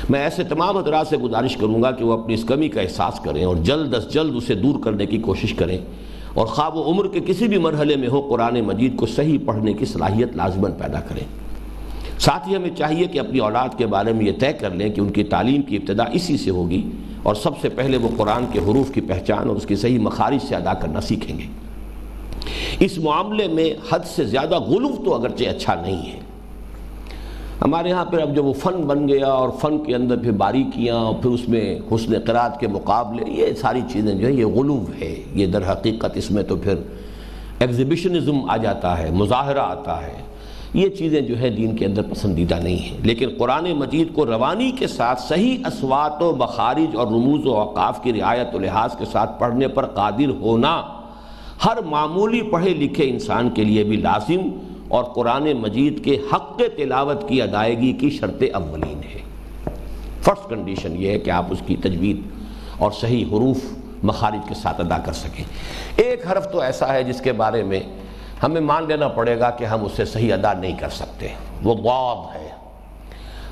میں ایسے تمام حضرات سے گزارش کروں گا کہ وہ اپنی اس کمی کا احساس کریں اور جلد از جلد اسے دور کرنے کی کوشش کریں، اور خواہ وہ عمر کے کسی بھی مرحلے میں ہو، قرآن مجید کو صحیح پڑھنے کی صلاحیت لازماً پیدا کریں۔ ساتھ ہی ہمیں چاہیے کہ اپنی اولاد کے بارے میں یہ طے کر لیں کہ ان کی تعلیم کی ابتدا اسی سے ہوگی، اور سب سے پہلے وہ قرآن کے حروف کی پہچان اور اس کی صحیح مخارج سے ادا کرنا سیکھیں گے۔ اس معاملے میں حد سے زیادہ غلو تو اگرچہ اچھا نہیں ہے۔ ہمارے ہاں پھر اب جب وہ فن بن گیا اور فن کے اندر پھر باریکیاں اور پھر اس میں حسن قرات کے مقابلے، یہ ساری چیزیں جو ہے یہ غلو ہے، یہ در حقیقت اس میں تو پھر ایگزیبیشنزم آ جاتا ہے، مظاہرہ آتا ہے، یہ چیزیں جو ہے دین کے اندر پسندیدہ نہیں ہیں۔ لیکن قرآن مجید کو روانی کے ساتھ صحیح اصوات و مخارج اور رموز و اوقاف کی رعایت و لحاظ کے ساتھ پڑھنے پر قادر ہونا ہر معمولی پڑھے لکھے انسان کے لیے بھی لازم اور قرآن مجید کے حق تلاوت کی ادائیگی کی شرط اولین ہے۔ فرسٹ کنڈیشن یہ ہے کہ آپ اس کی تجوید اور صحیح حروف مخارج کے ساتھ ادا کر سکیں۔ ایک حرف تو ایسا ہے جس کے بارے میں ہمیں مان لینا پڑے گا کہ ہم اسے صحیح ادا نہیں کر سکتے، وہ ضاد ہے۔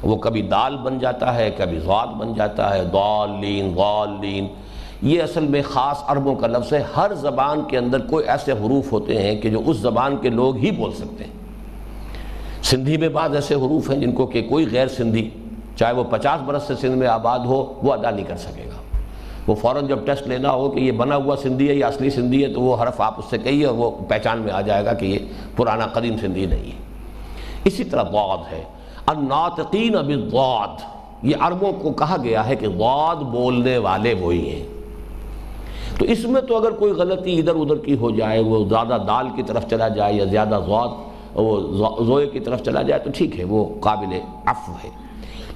وہ کبھی دال بن جاتا ہے، کبھی ضاد بن جاتا ہے، ضالین ضالین۔ یہ اصل میں خاص عربوں کا لفظ ہے۔ ہر زبان کے اندر کوئی ایسے حروف ہوتے ہیں کہ جو اس زبان کے لوگ ہی بول سکتے ہیں۔ سندھی میں بعض ایسے حروف ہیں جن کو کہ کوئی غیر سندھی، چاہے وہ 50 برس سے سندھ میں آباد ہو، وہ ادا نہیں کر سکے گا۔ وہ فوراً جب ٹیسٹ لینا ہو کہ یہ بنا ہوا سندھی ہے یا اصلی سندھی ہے، تو وہ حرف آپ اس سے کہیے اور وہ پہچان میں آ جائے گا کہ یہ پرانا قدیم سندھی نہیں ہے۔ اسی طرح ضاد ہے، الناطقین بالضاد، یہ عربوں کو کہا گیا ہے کہ ضاد بولنے والے وہی ہیں۔ تو اس میں تو اگر کوئی غلطی ادھر ادھر کی ہو جائے، وہ زیادہ دال کی طرف چلا جائے یا زیادہ ضاد وہ زوئے کی طرف چلا جائے، تو ٹھیک ہے، وہ قابل عفو ہے۔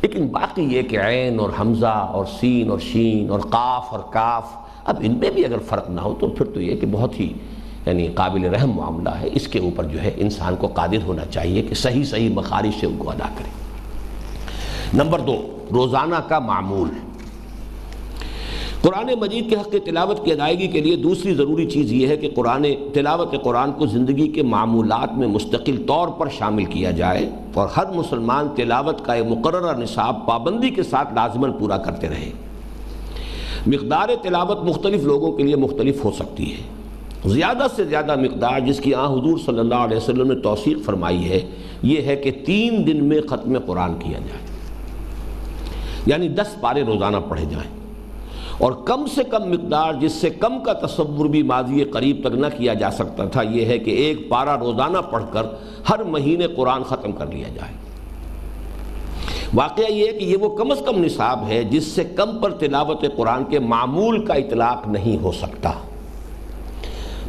لیکن باقی یہ کہ عین اور حمزہ اور سین اور شین اور قاف اور کاف، اب ان میں بھی اگر فرق نہ ہو تو پھر تو یہ کہ بہت ہی قابل رحم معاملہ ہے۔ اس کے اوپر جو ہے انسان کو قادر ہونا چاہیے کہ صحیح مخارج سے ان کو ادا کرے۔ نمبر 2، روزانہ کا معمول۔ قرآن مجید کے حق تلاوت کی ادائیگی کے لیے دوسری ضروری چیز یہ ہے کہ تلاوت قرآن کو زندگی کے معمولات میں مستقل طور پر شامل کیا جائے، اور ہر مسلمان تلاوت کا ایک مقررہ نصاب پابندی کے ساتھ لازماً پورا کرتے رہے۔ مقدار تلاوت مختلف لوگوں کے لیے مختلف ہو سکتی ہے۔ زیادہ سے زیادہ مقدار جس کی حضور صلی اللہ علیہ وسلم نے توثیق فرمائی ہے، یہ ہے کہ 3 دن میں ختم قرآن کیا جائے، یعنی 10 پارے روزانہ پڑھے جائیں۔ اور کم سے کم مقدار جس سے کم کا تصور بھی ماضی قریب تک نہ کیا جا سکتا تھا، یہ ہے کہ 1 پارہ روزانہ پڑھ کر ہر مہینے قرآن ختم کر لیا جائے۔ واقعہ یہ ہے کہ یہ وہ کم از کم نصاب ہے جس سے کم پر تلاوت قرآن کے معمول کا اطلاق نہیں ہو سکتا،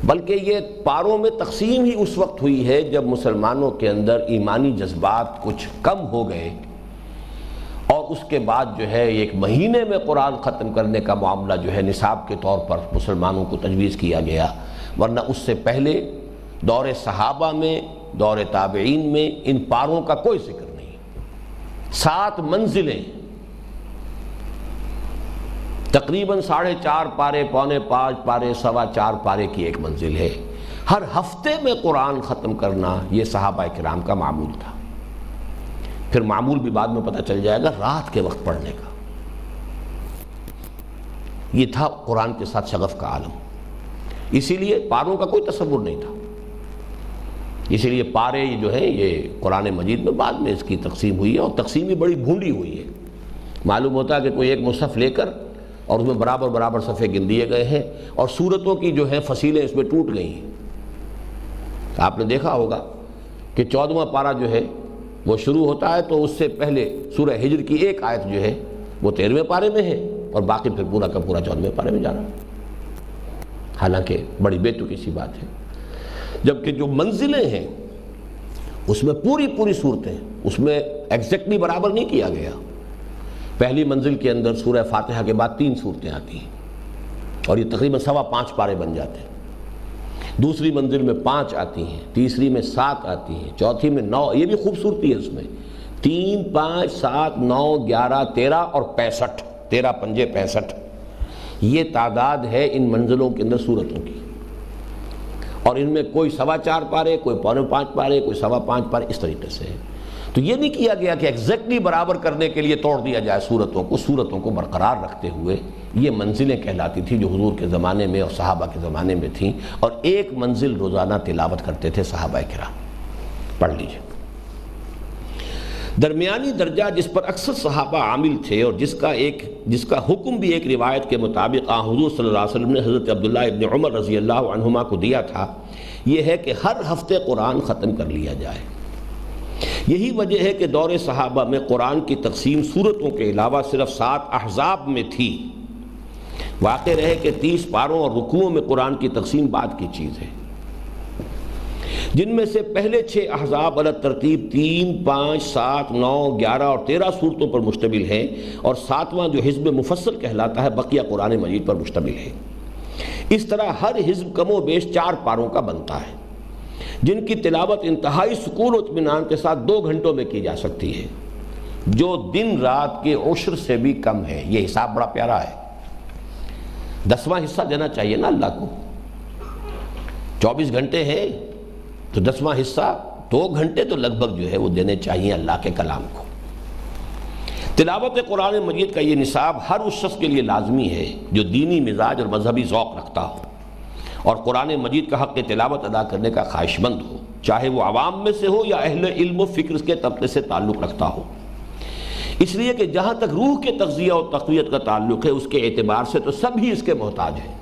بلکہ یہ پاروں میں تقسیم ہی اس وقت ہوئی ہے جب مسلمانوں کے اندر ایمانی جذبات کچھ کم ہو گئے، اور اس کے بعد جو ہے 1 مہینے میں قرآن ختم کرنے کا معاملہ جو ہے نصاب کے طور پر مسلمانوں کو تجویز کیا گیا، ورنہ اس سے پہلے دور صحابہ میں، دور تابعین میں ان پاروں کا کوئی ذکر نہیں۔ 7 منزلیں، تقریباً 4.5 پارے، 4.25 پارے، 4.25 پارے کی ایک منزل ہے۔ ہر ہفتے میں قرآن ختم کرنا یہ صحابہ کرام کا معمول تھا۔ پھر معمول بھی بعد میں پتہ چل جائے گا رات کے وقت پڑھنے کا۔ یہ تھا قرآن کے ساتھ شغف کا عالم، اسی لیے پاروں کا کوئی تصور نہیں تھا۔ اسی لیے پارے جو ہیں یہ قرآن مجید میں بعد میں اس کی تقسیم ہوئی ہے، اور تقسیم بھی بڑی بھونڈی ہوئی ہے۔ معلوم ہوتا ہے کہ کوئی ایک مصحف لے کر اور اس میں برابر برابر صفحے گن دیے گئے ہیں، اور سورتوں کی جو ہے فصیلیں اس میں ٹوٹ گئی ہیں۔ آپ نے دیکھا ہوگا کہ 14واں پارہ جو ہے وہ شروع ہوتا ہے تو اس سے پہلے سورہ ہجر کی ایک آیت جو ہے وہ 13ویں پارے میں ہے، اور باقی پھر پورا کا پورا 14ویں پارے میں جا رہا ہے۔ حالانکہ بڑی بے تکی سی بات ہے، جبکہ جو منزلیں ہیں اس میں پوری صورتیں اس میں ایگزیکٹلی برابر نہیں کیا گیا۔ پہلی منزل کے اندر سورہ فاتحہ کے بعد 3 صورتیں آتی ہیں، اور یہ تقریباً 5.25 پارے بن جاتے ہیں۔ دوسری منزل میں 5 آتی ہیں، تیسری میں 7 آتی ہیں، چوتھی میں 9۔ یہ بھی خوبصورتی ہے اس میں، 3 5 7 9 11 13 اور 65، 13 5 65، یہ تعداد ہے ان منزلوں کے اندر سورتوں کی۔ اور ان میں کوئی 4.25 پارے، کوئی 4.25 پارے، کوئی 5.25 پارے، اس طریقے سے ہے۔ تو یہ نہیں کیا گیا کہ ایگزیکٹلی برابر کرنے کے لیے توڑ دیا جائے صورتوں کو برقرار رکھتے ہوئے. یہ منزلیں کہلاتی تھیں جو حضور کے زمانے میں اور صحابہ کے زمانے میں تھیں، اور ایک منزل روزانہ تلاوت کرتے تھے صحابہ کرام. پڑھ لیجئے. درمیانی درجہ جس پر اکثر صحابہ عامل تھے اور جس کا حکم بھی ایک روایت کے مطابق حضور صلی اللہ علیہ وسلم نے حضرت عبداللہ ابن عمر رضی اللہ عنہما کو دیا تھا، یہ ہے کہ ہر ہفتے قرآن ختم کر لیا جائے. یہی وجہ ہے کہ دور صحابہ میں قرآن کی تقسیم سورتوں کے علاوہ صرف 7 احزاب میں تھی. واقع رہے کہ 30 پاروں اور رکوعوں میں قرآن کی تقسیم بعد کی چیز ہے، جن میں سے پہلے 6 احزاب علی ترتیب 3، 5، 7، 9، 11 اور 13 صورتوں پر مشتمل ہیں، اور 7واں جو حزب مفصل کہلاتا ہے بقیہ قرآن مجید پر مشتمل ہے. اس طرح ہر حزب کم و بیش 4 پاروں کا بنتا ہے، جن کی تلاوت انتہائی سکون و اطمینان کے ساتھ 2 گھنٹوں میں کی جا سکتی ہے، جو دن رات کے عشر سے بھی کم ہے. یہ حساب بڑا پیارا ہے. 10واں حصہ دینا چاہیے نا اللہ کو. 24 گھنٹے ہیں تو 10واں حصہ 2 گھنٹے تو لگ بھگ جو ہے وہ دینے چاہیے اللہ کے کلام کو. تلاوت قرآن مجید کا یہ نصاب ہر اس شخص کے لیے لازمی ہے جو دینی مزاج اور مذہبی ذوق رکھتا ہو اور قرآن مجید کا حق تلاوت ادا کرنے کا خواہش مند ہو، چاہے وہ عوام میں سے ہو یا اہل علم و فکر کے طبقے سے تعلق رکھتا ہو. اس لیے کہ جہاں تک روح کے تغذیہ اور تقویت کا تعلق ہے، اس کے اعتبار سے تو سب ہی اس کے محتاج ہیں،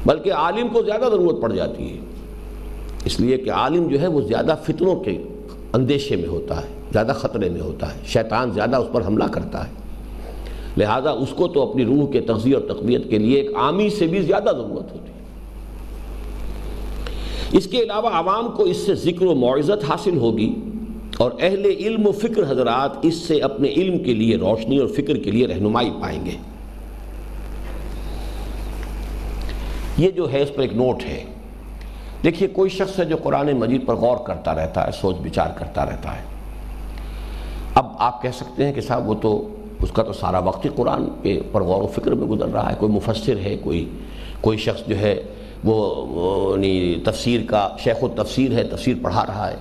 بلکہ عالم کو زیادہ ضرورت پڑ جاتی ہے، اس لیے کہ عالم جو ہے وہ زیادہ فتنوں کے اندیشے میں ہوتا ہے، زیادہ خطرے میں ہوتا ہے، شیطان زیادہ اس پر حملہ کرتا ہے. لہذا اس کو تو اپنی روح کے تغذیہ اور تقویت کے لیے ایک عامی سے بھی زیادہ ضرورت ہوتی ہے. اس کے علاوہ عوام کو اس سے ذکر و موعظت حاصل ہوگی، اور اہل علم و فکر حضرات اس سے اپنے علم کے لیے روشنی اور فکر کے لیے رہنمائی پائیں گے. یہ جو ہے اس پر ایک نوٹ ہے. دیکھیے، کوئی شخص ہے جو قرآن مجید پر غور کرتا رہتا ہے، سوچ بچار کرتا رہتا ہے. اب آپ کہہ سکتے ہیں کہ صاحب وہ تو اس کا تو سارا وقت ہی قرآن پر غور و فکر میں گزر رہا ہے. کوئی مفسر ہے، کوئی شخص جو ہے وہ تفسیر کا شیخ التفسیر ہے، تفسیر پڑھا رہا ہے.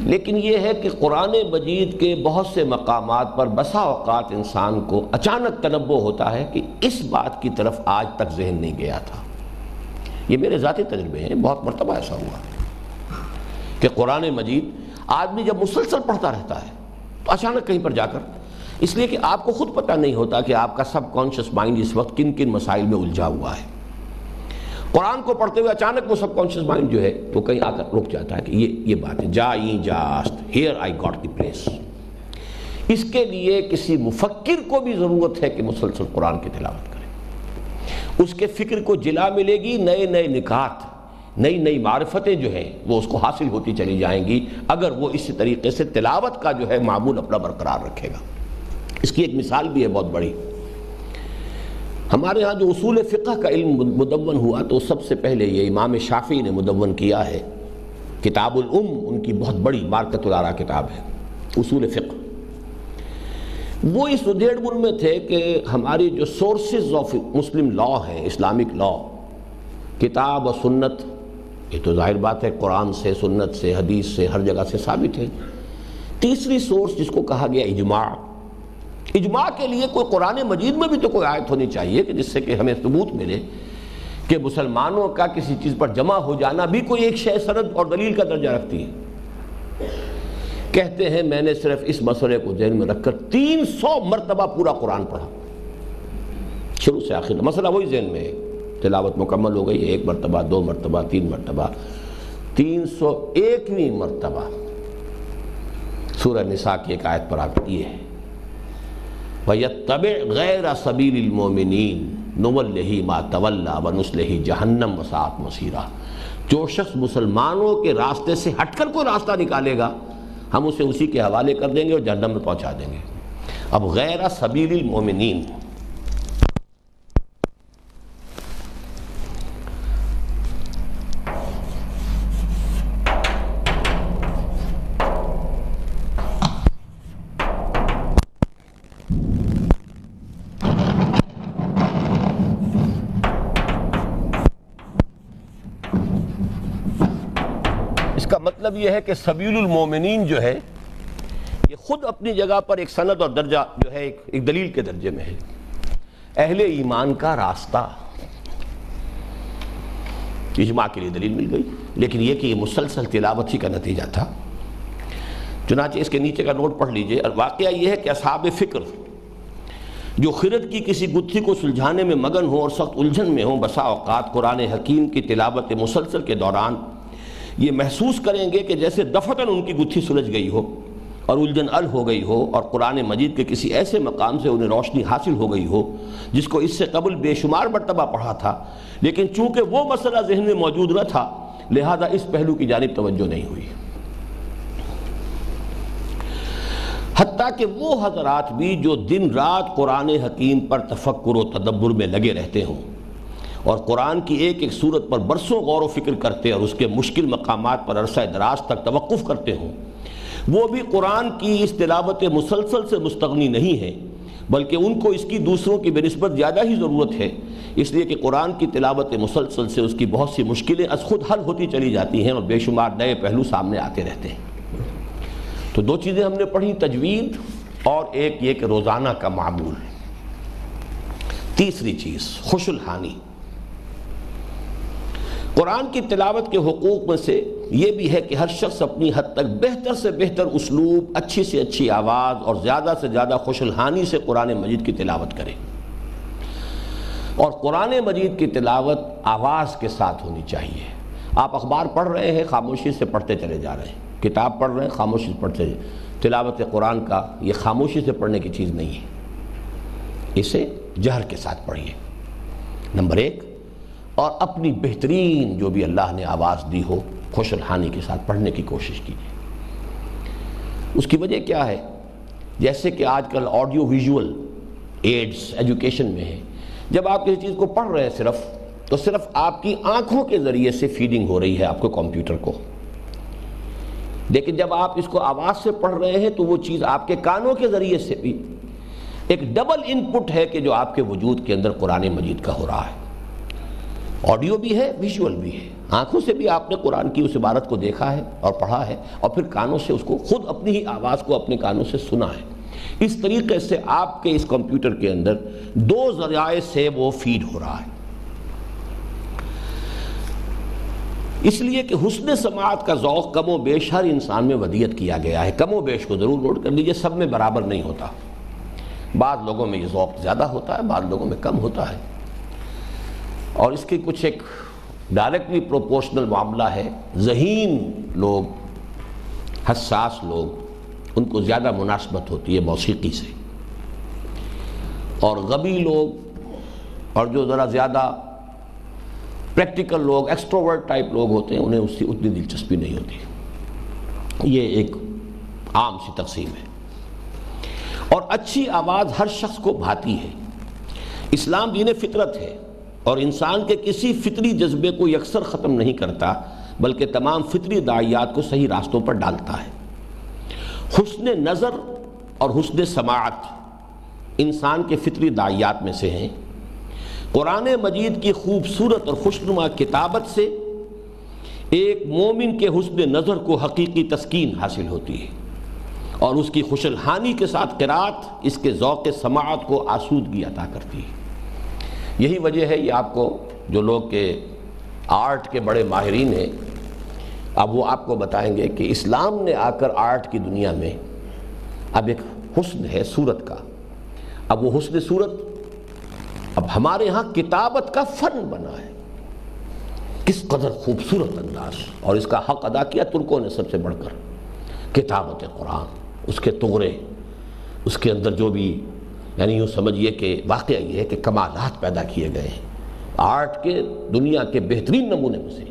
لیکن یہ ہے کہ قرآن مجید کے بہت سے مقامات پر بسا اوقات انسان کو اچانک تنبہ ہوتا ہے کہ اس بات کی طرف آج تک ذہن نہیں گیا تھا. یہ میرے ذاتی تجربے ہیں، بہت مرتبہ ایسا ہوا کہ قرآن مجید آدمی جب مسلسل پڑھتا رہتا ہے تو اچانک کہیں پر جا کر، اس لیے کہ آپ کو خود پتہ نہیں ہوتا کہ آپ کا سب کانشیس مائنڈ اس وقت کن کن مسائل میں الجھا ہوا ہے. قرآن کو پڑھتے ہوئے اچانک وہ سب کانشیس مائنڈ جو ہے تو کہیں آ کر رک جاتا ہے کہ یہ بات ہے، just here I got the place. اس کے لیے کسی مفکر کو بھی ضرورت ہے کہ مسلسل قرآن کی تلاوت کرے. اس کے فکر کو جلا ملے گی، نئے نئے نکات، نئی معرفتیں جو ہیں وہ اس کو حاصل ہوتی چلی جائیں گی اگر وہ اسی طریقے سے تلاوت کا جو ہے معمول اپنا برقرار رکھے گا. اس کی ایک مثال بھی ہے بہت بڑی. ہمارے ہاں جو اصول فقہ کا علم مدون ہوا تو سب سے پہلے یہ امام شافعی نے مدون کیا ہے. کتاب الام ان کی بہت بڑی مارکت الآراء کتاب ہے، اصول فقہ. وہ اس ادھیڑ بن میں تھے کہ ہماری جو سورسز آف مسلم لا ہیں، اسلامک لا، کتاب و سنت، یہ تو ظاہر بات ہے قرآن سے، سنت سے، حدیث سے، ہر جگہ سے ثابت ہے. تیسری سورس جس کو کہا گیا اجماع کے لیے کوئی قرآن مجید میں بھی تو کوئی آیت ہونی چاہیے کہ جس سے کہ ہمیں ثبوت ملے کہ مسلمانوں کا کسی چیز پر جمع ہو جانا بھی کوئی ایک شے سند اور دلیل کا درجہ رکھتی ہے. کہتے ہیں میں نے صرف اس مسئلے کو ذہن میں رکھ کر 300 مرتبہ پورا قرآن پڑھا، شروع سے آخر. مسئلہ وہی ذہن میں ہے، تلاوت مکمل ہو گئی، 1 مرتبہ، 2 مرتبہ، 3 مرتبہ، 301ویں مرتبہ سورہ نساء کی ایک آیت پر آپ یہ ہے، وَيَتَّبِعْ غَيْرَ سَبِيلِ الْمُؤْمِنِينَ نُوَلِّهِ مَا تَوَلَّى وَنُصْلِهِ جَهَنَّمَ وَسَاءَتْ مَصِيرًا. جو شخص مسلمانوں کے راستے سے ہٹ کر کوئی راستہ نکالے گا ہم اسے اسی کے حوالے کر دیں گے اور جہنم میں پہنچا دیں گے. اب غیر سبیل المومنین، مطلب یہ ہے کہ سبیل المومنین جو ہے یہ خود اپنی جگہ پر ایک سند اور درجہ جو ہے ایک دلیل کے درجے میں ہے. اہل ایمان کا راستہ، اجماع کے لیے دلیل مل گئی، لیکن یہ کہ یہ مسلسل تلاوت ہی کا نتیجہ تھا. چنانچہ اس کے نیچے کا نوٹ پڑھ لیجئے. اور واقعہ یہ ہے کہ اصحاب فکر جو خرد کی کسی گتھی کو سلجھانے میں مگن ہوں اور سخت الجھن میں ہوں، بسا اوقات قرآن حکیم کی تلاوت مسلسل کے دوران یہ محسوس کریں گے کہ جیسے دفتن ان کی گتھی سلجھ گئی ہو اور الجھن ال ہو گئی ہو، اور قرآن مجید کے کسی ایسے مقام سے انہیں روشنی حاصل ہو گئی ہو جس کو اس سے قبل بے شمار مرتبہ پڑھا تھا، لیکن چونکہ وہ مسئلہ ذہن میں موجود نہ تھا لہذا اس پہلو کی جانب توجہ نہیں ہوئی. حتیٰ کہ وہ حضرات بھی جو دن رات قرآن حکیم پر تفکر و تدبر میں لگے رہتے ہوں اور قرآن کی ایک ایک سورت پر برسوں غور و فکر کرتے اور اس کے مشکل مقامات پر عرصہ دراز تک توقف کرتے ہوں، وہ بھی قرآن کی اس تلاوت مسلسل سے مستغنی نہیں ہیں، بلکہ ان کو اس کی دوسروں کی بنسبت زیادہ ہی ضرورت ہے، اس لیے کہ قرآن کی تلاوت مسلسل سے اس کی بہت سی مشکلیں از خود حل ہوتی چلی جاتی ہیں اور بے شمار نئے پہلو سامنے آتے رہتے ہیں. تو دو چیزیں ہم نے پڑھی، تجوید اور ایک یہ کہ روزانہ کا معمول. تیسری چیز خوش الحانی. قرآن کی تلاوت کے حقوق میں سے یہ بھی ہے کہ ہر شخص اپنی حد تک بہتر سے بہتر اسلوب، اچھی سے اچھی آواز اور زیادہ سے زیادہ خوش الحانی سے قرآن مجید کی تلاوت کرے. اور قرآن مجید کی تلاوت آواز کے ساتھ ہونی چاہیے. آپ اخبار پڑھ رہے ہیں، خاموشی سے پڑھتے چلے جا رہے ہیں، کتاب پڑھ رہے ہیں، خاموشی سے پڑھتے ہیں. تلاوت قرآن کا یہ خاموشی سے پڑھنے کی چیز نہیں ہے، اسے جہر کے ساتھ پڑھیے نمبر ایک. اور اپنی بہترین جو بھی اللہ نے آواز دی ہو خوش الحانی کے ساتھ پڑھنے کی کوشش کیجیے. اس کی وجہ کیا ہے؟ جیسے کہ آج کل آڈیو ویژول ایڈز ایجوکیشن میں ہے. جب آپ کسی چیز کو پڑھ رہے ہیں تو صرف آپ کی آنکھوں کے ذریعے سے فیڈنگ ہو رہی ہے آپ کو کمپیوٹر کو، لیکن جب آپ اس کو آواز سے پڑھ رہے ہیں تو وہ چیز آپ کے کانوں کے ذریعے سے بھی ایک ڈبل ان پٹ ہے کہ جو آپ کے وجود کے اندر قرآن مجید کا ہو رہا ہے. آڈیو بھی ہے، ویژول بھی ہے. آنکھوں سے بھی آپ نے قرآن کی اس عبارت کو دیکھا ہے اور پڑھا ہے، اور پھر کانوں سے اس کو خود اپنی ہی آواز کو اپنے کانوں سے سنا ہے. اس طریقے سے آپ کے اس کمپیوٹر کے اندر دو ذرائع سے وہ فیڈ ہو رہا ہے. اس لیے کہ حسن سماعت کا ذوق کم و بیش ہر انسان میں ودیت کیا گیا ہے. کم و بیش کو ضرور نوٹ کر لیجئے، سب میں برابر نہیں ہوتا. بعض لوگوں میں یہ ذوق زیادہ ہوتا ہے، بعض لوگوں میں کم ہوتا ہے، اور اس کی کچھ ایک ڈائریکٹلی پروپورشنل معاملہ ہے. ذہین لوگ، حساس لوگ، ان کو زیادہ مناسبت ہوتی ہے موسیقی سے، اور غبی لوگ اور جو ذرا زیادہ پریکٹیکل لوگ، ایکسٹروورٹ ٹائپ لوگ ہوتے ہیں، انہیں اس سے اتنی دلچسپی نہیں ہوتی. یہ ایک عام سی تقسیم ہے. اور اچھی آواز ہر شخص کو بھاتی ہے. اسلام دین فطرت ہے اور انسان کے کسی فطری جذبے کو یکسر ختم نہیں کرتا، بلکہ تمام فطری داعیات کو صحیح راستوں پر ڈالتا ہے. حسن نظر اور حسن سماعت انسان کے فطری داعیات میں سے ہیں. قرآن مجید کی خوبصورت اور خوشنما کتابت سے ایک مومن کے حسن نظر کو حقیقی تسکین حاصل ہوتی ہے، اور اس کی خوش الحانی کے ساتھ قرات اس کے ذوق سماعت کو آسودگی عطا کرتی ہے. یہی وجہ ہے، یہ آپ کو جو لوگ کے آرٹ کے بڑے ماہرین ہیں اب وہ آپ کو بتائیں گے کہ اسلام نے آ کر آرٹ کی دنیا میں اب ایک حسن ہے صورت کا. اب وہ حسن صورت اب ہمارے ہاں کتابت کا فن بنا ہے. کس قدر خوبصورت انداز، اور اس کا حق ادا کیا ترکوں نے سب سے بڑھ کر. کتابت قرآن، اس کے تغرے، اس کے اندر جو بھی، یعنی یوں سمجھیے کہ واقعہ یہ ہے کہ کمالات پیدا کیے گئے ہیں. آرٹ کے دنیا کے بہترین نمونے میں سے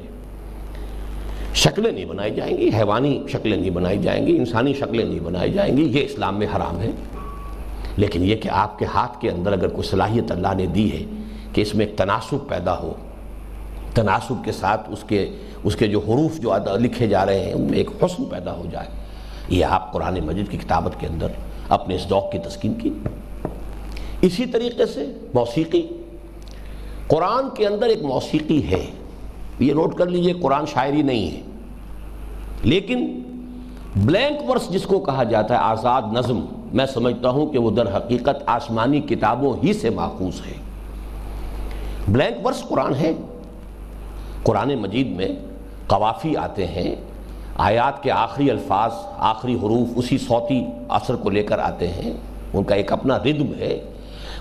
شکلیں نہیں بنائی جائیں گی، حیوانی شکلیں نہیں بنائی جائیں گی، انسانی شکلیں نہیں بنائی جائیں گی، یہ اسلام میں حرام ہے. لیکن یہ کہ آپ کے ہاتھ کے اندر اگر کوئی صلاحیت اللہ نے دی ہے کہ اس میں ایک تناسب پیدا ہو، تناسب کے ساتھ اس کے جو حروف جو لکھے جا رہے ہیں ان میں ایک حسن پیدا ہو جائے، یہ آپ قرآن مجید کی کتابت کے اندر اپنے اس ذوق کی تسکین کی. اسی طریقے سے موسیقی، قرآن کے اندر ایک موسیقی ہے. یہ نوٹ کر لیجئے، قرآن شاعری نہیں ہے. لیکن بلینک ورس جس کو کہا جاتا ہے، آزاد نظم، میں سمجھتا ہوں کہ وہ در حقیقت آسمانی کتابوں ہی سے ماخوذ ہے۔ بلینک ورس قرآن ہے۔ قرآن مجید میں قوافی آتے ہیں، آیات کے آخری الفاظ، آخری حروف اسی صوتی اثر کو لے کر آتے ہیں، ان کا ایک اپنا ردم ہے۔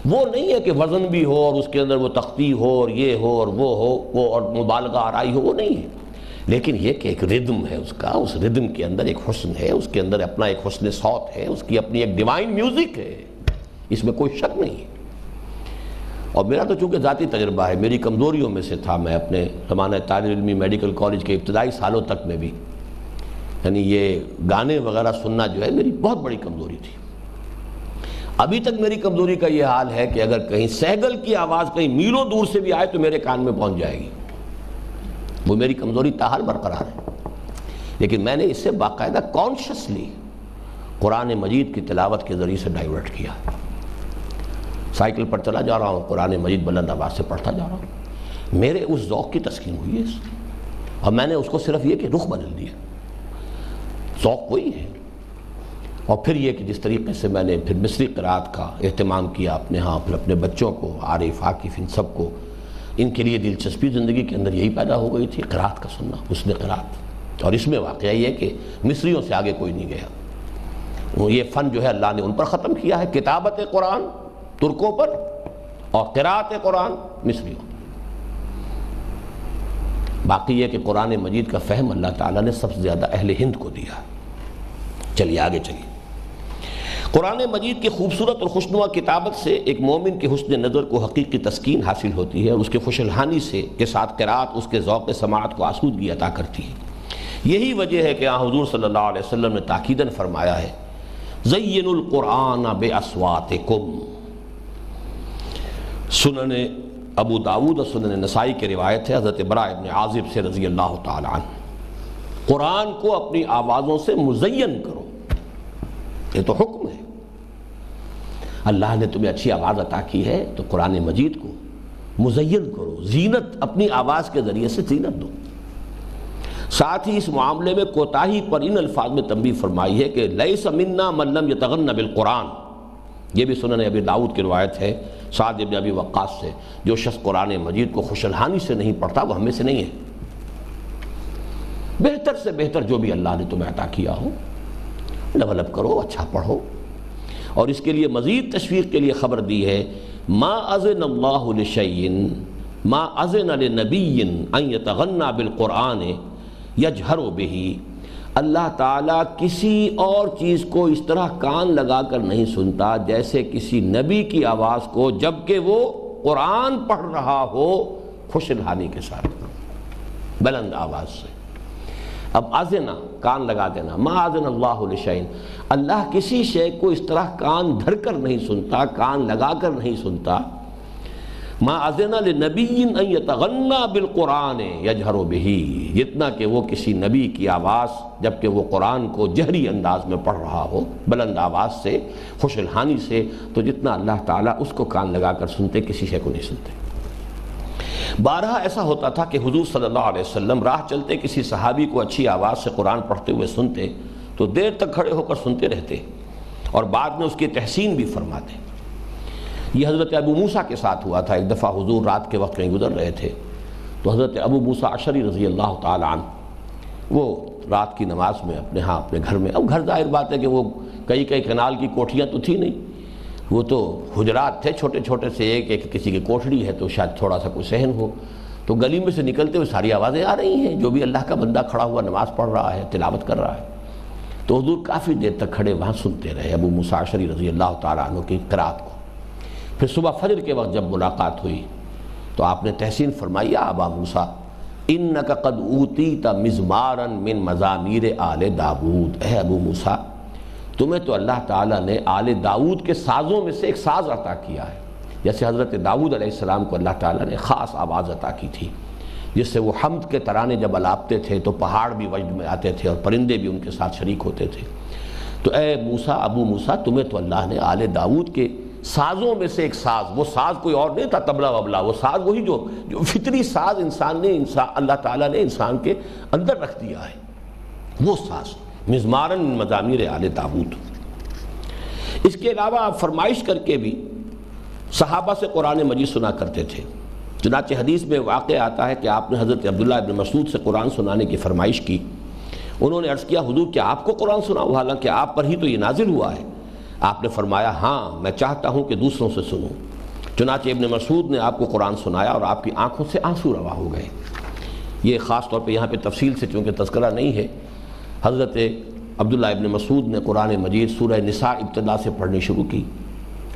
وہ نہیں ہے کہ وزن بھی ہو اور اس کے اندر وہ تختی ہو اور یہ ہو اور وہ ہو، وہ اور مبالغہ آرائی ہو، وہ نہیں ہے، لیکن یہ کہ ایک ردم ہے اس کا، اس ردم کے اندر ایک حسن ہے، اس کے اندر اپنا ایک حسن صوت ہے، اس کی اپنی ایک ڈیوائن میوزک ہے، اس میں کوئی شک نہیں ہے۔ اور میرا تو چونکہ ذاتی تجربہ ہے، میری کمزوریوں میں سے تھا، میں اپنے زمانہ طالب علمی میڈیکل کالج کے ابتدائی سالوں تک میں بھی، یعنی یہ گانے وغیرہ سننا جو ہے میری بہت بڑی کمزوری تھی۔ ابھی تک میری کمزوری کا یہ حال ہے کہ اگر کہیں سہگل کی آواز کہیں میلوں دور سے بھی آئے تو میرے کان میں پہنچ جائے گی، وہ میری کمزوری تاحال برقرار ہے۔ لیکن میں نے اس سے باقاعدہ کانشسلی قرآن مجید کی تلاوت کے ذریعے سے ڈائیورٹ کیا۔ سائیکل پر چلا جا رہا ہوں، قرآن مجید بلند آواز سے پڑھتا جا رہا ہوں، میرے اس ذوق کی تسکین ہوئی ہے اس سے، اور میں نے اس کو صرف یہ کہ رخ بدل دیا، ذوق وہی ہے۔ اور پھر یہ کہ جس طریقے سے میں نے پھر مصری قرات کا اہتمام کیا اپنے ہاں، پھر اپنے بچوں کو، عارف، عاکف، ان سب کو، ان کے لیے دلچسپی زندگی کے اندر یہی پیدا ہو گئی تھی، قرات کا سننا، حسن قرات۔ اور اس میں واقعہ یہ کہ مصریوں سے آگے کوئی نہیں گیا، یہ فن جو ہے اللہ نے ان پر ختم کیا ہے، کتابت قرآن ترکوں پر اور قرات قرآن مصریوں۔ باقی یہ کہ قرآن مجید کا فہم اللہ تعالیٰ نے سب سے زیادہ اہل ہند کو دیا۔ چلیے آگے چلیے۔ قرآن مجید کی خوبصورت اور خوشنما کتابت سے ایک مومن کے حسن نظر کو حقیقی تسکین حاصل ہوتی ہے، اور اس کے خوش الحانی سے کے ساتھ قرات اس کے ذوق سماعت کو آسودگی عطا کرتی ہے۔ یہی وجہ ہے کہ حضور صلی اللہ علیہ وسلم نے تاکیداً فرمایا ہے، زینوا القرآن باصواتکم۔ سنن ابو داود اور سنن نسائی کی روایت ہے حضرت براء ابن عازب سے رضی اللہ تعالی عنہ، قرآن کو اپنی آوازوں سے مزین کرو، یہ تو حکم ہے۔ اللہ نے تمہیں اچھی آواز عطا کی ہے تو قرآن مجید کو مزین کرو، زینت اپنی آواز کے ذریعے سے زینت دو۔ ساتھ ہی اس معاملے میں کوتاہی پر ان الفاظ میں تنبیہ فرمائی ہے کہ لیس منا من لم یتغن بالقرآن، یہ بھی سنن ابی داؤد کی روایت ہے سعد بن ابی وقاص سے، جو شخص قرآن مجید کو خوش الحانی سے نہیں پڑھتا وہ ہم میں سے نہیں ہے۔ بہتر سے بہتر جو بھی اللہ نے تمہیں عطا کیا ہو ڈیولپ کرو، اچھا پڑھو۔ اور اس کے لیے مزید تشویق کے لیے خبر دی ہے، ما اذن اللہ لشیء ما اذن لنبی ان یتغنى بالقرآن یجہر بہ، اللہ تعالیٰ کسی اور چیز کو اس طرح کان لگا کر نہیں سنتا جیسے کسی نبی کی آواز کو جبکہ وہ قرآن پڑھ رہا ہو خوش الحانی کے ساتھ، بلند آواز سے۔ اب اذن کان لگا دینا، ما اذن اللہ لشیء، اللہ کسی شے کو اس طرح کان دھر کر نہیں سنتا، کان لگا کر نہیں سنتا۔ ما اذن لنبی ان یتغنى بالقرآن یجہر بہ، جتنا کہ وہ کسی نبی کی آواز جبکہ وہ قرآن کو جہری انداز میں پڑھ رہا ہو بلند آواز سے خوش الحانی سے، تو جتنا اللہ تعالیٰ اس کو کان لگا کر سنتے کسی شے کو نہیں سنتے۔ بارہا ایسا ہوتا تھا کہ حضور صلی اللہ علیہ وسلم راہ چلتے کسی صحابی کو اچھی آواز سے قرآن پڑھتے ہوئے سنتے تو دیر تک کھڑے ہو کر سنتے رہتے اور بعد میں اس کی تحسین بھی فرماتے۔ یہ حضرت ابو موسیٰ کے ساتھ ہوا تھا۔ ایک دفعہ حضور رات کے وقت کہیں گزر رہے تھے تو حضرت ابو موسیٰ اشعری رضی اللہ تعالی عنہ وہ رات کی نماز میں اپنے ہاں اپنے گھر میں، اب گھر ظاہر بات ہے کہ وہ کئی کنال کی کوٹھیاں تو تھی نہیں، وہ تو حجرات تھے چھوٹے چھوٹے سے، ایک کسی کی کوٹھڑی ہے تو شاید تھوڑا سا کوئی صحن ہو، تو گلی میں سے نکلتے ہوئے ساری آوازیں آ رہی ہیں، جو بھی اللہ کا بندہ کھڑا ہوا نماز پڑھ رہا ہے، تلاوت کر رہا ہے۔ تو حضور کافی دیر تک کھڑے وہاں سنتے رہے ابو موسیٰ اشعری رضی اللہ تعالیٰ عنہ کی قرات کو۔ پھر صبح فجر کے وقت جب ملاقات ہوئی تو آپ نے تحسین فرمائی، یا ابا موسیٰ انک قد اوتیت مزمارا من مزامیر آل داود، اے ابو موسیٰ تمہیں تو اللہ تعالیٰ نے آل داود کے سازوں میں سے ایک ساز عطا کیا ہے، جیسے حضرت داؤد علیہ السلام کو اللہ تعالیٰ نے خاص آواز عطا کی تھی جس سے وہ حمد کے ترانے جب الاپتے تھے تو پہاڑ بھی وجد میں آتے تھے اور پرندے بھی ان کے ساتھ شریک ہوتے تھے۔ تو اے موسیٰ ابو موسیٰ تمہیں تو اللہ نے آل داود کے سازوں میں سے ایک ساز، وہ ساز کوئی اور نہیں تھا طبلہ وبلا، وہ ساز وہی جو فطری ساز اللہ تعالیٰ نے انسان کے اندر رکھ دیا ہے، وہ ساز مزمارن من مزامیر آل داود۔ اس کے علاوہ آپ فرمائش کر کے بھی صحابہ سے قرآن مجید سنا کرتے تھے۔ چنانچہ حدیث میں واقع آتا ہے کہ آپ نے حضرت عبداللہ ابن مسعود سے قرآن سنانے کی فرمائش کی۔ انہوں نے عرض کیا حضور کیا آپ کو قرآن سناؤں، حالانکہ آپ پر ہی تو یہ نازل ہوا ہے؟ آپ نے فرمایا ہاں میں چاہتا ہوں کہ دوسروں سے سنوں۔ چنانچہ ابن مسعود نے آپ کو قرآن سنایا اور آپ کی آنکھوں سے آنسو روا ہو گئے۔ یہ خاص طور پہ یہاں پہ تفصیل سے چونکہ تذکرہ نہیں ہے، حضرت عبداللہ ابن مسعود نے قرآن مجید سورہ نساء ابتدا سے پڑھنی شروع کی۔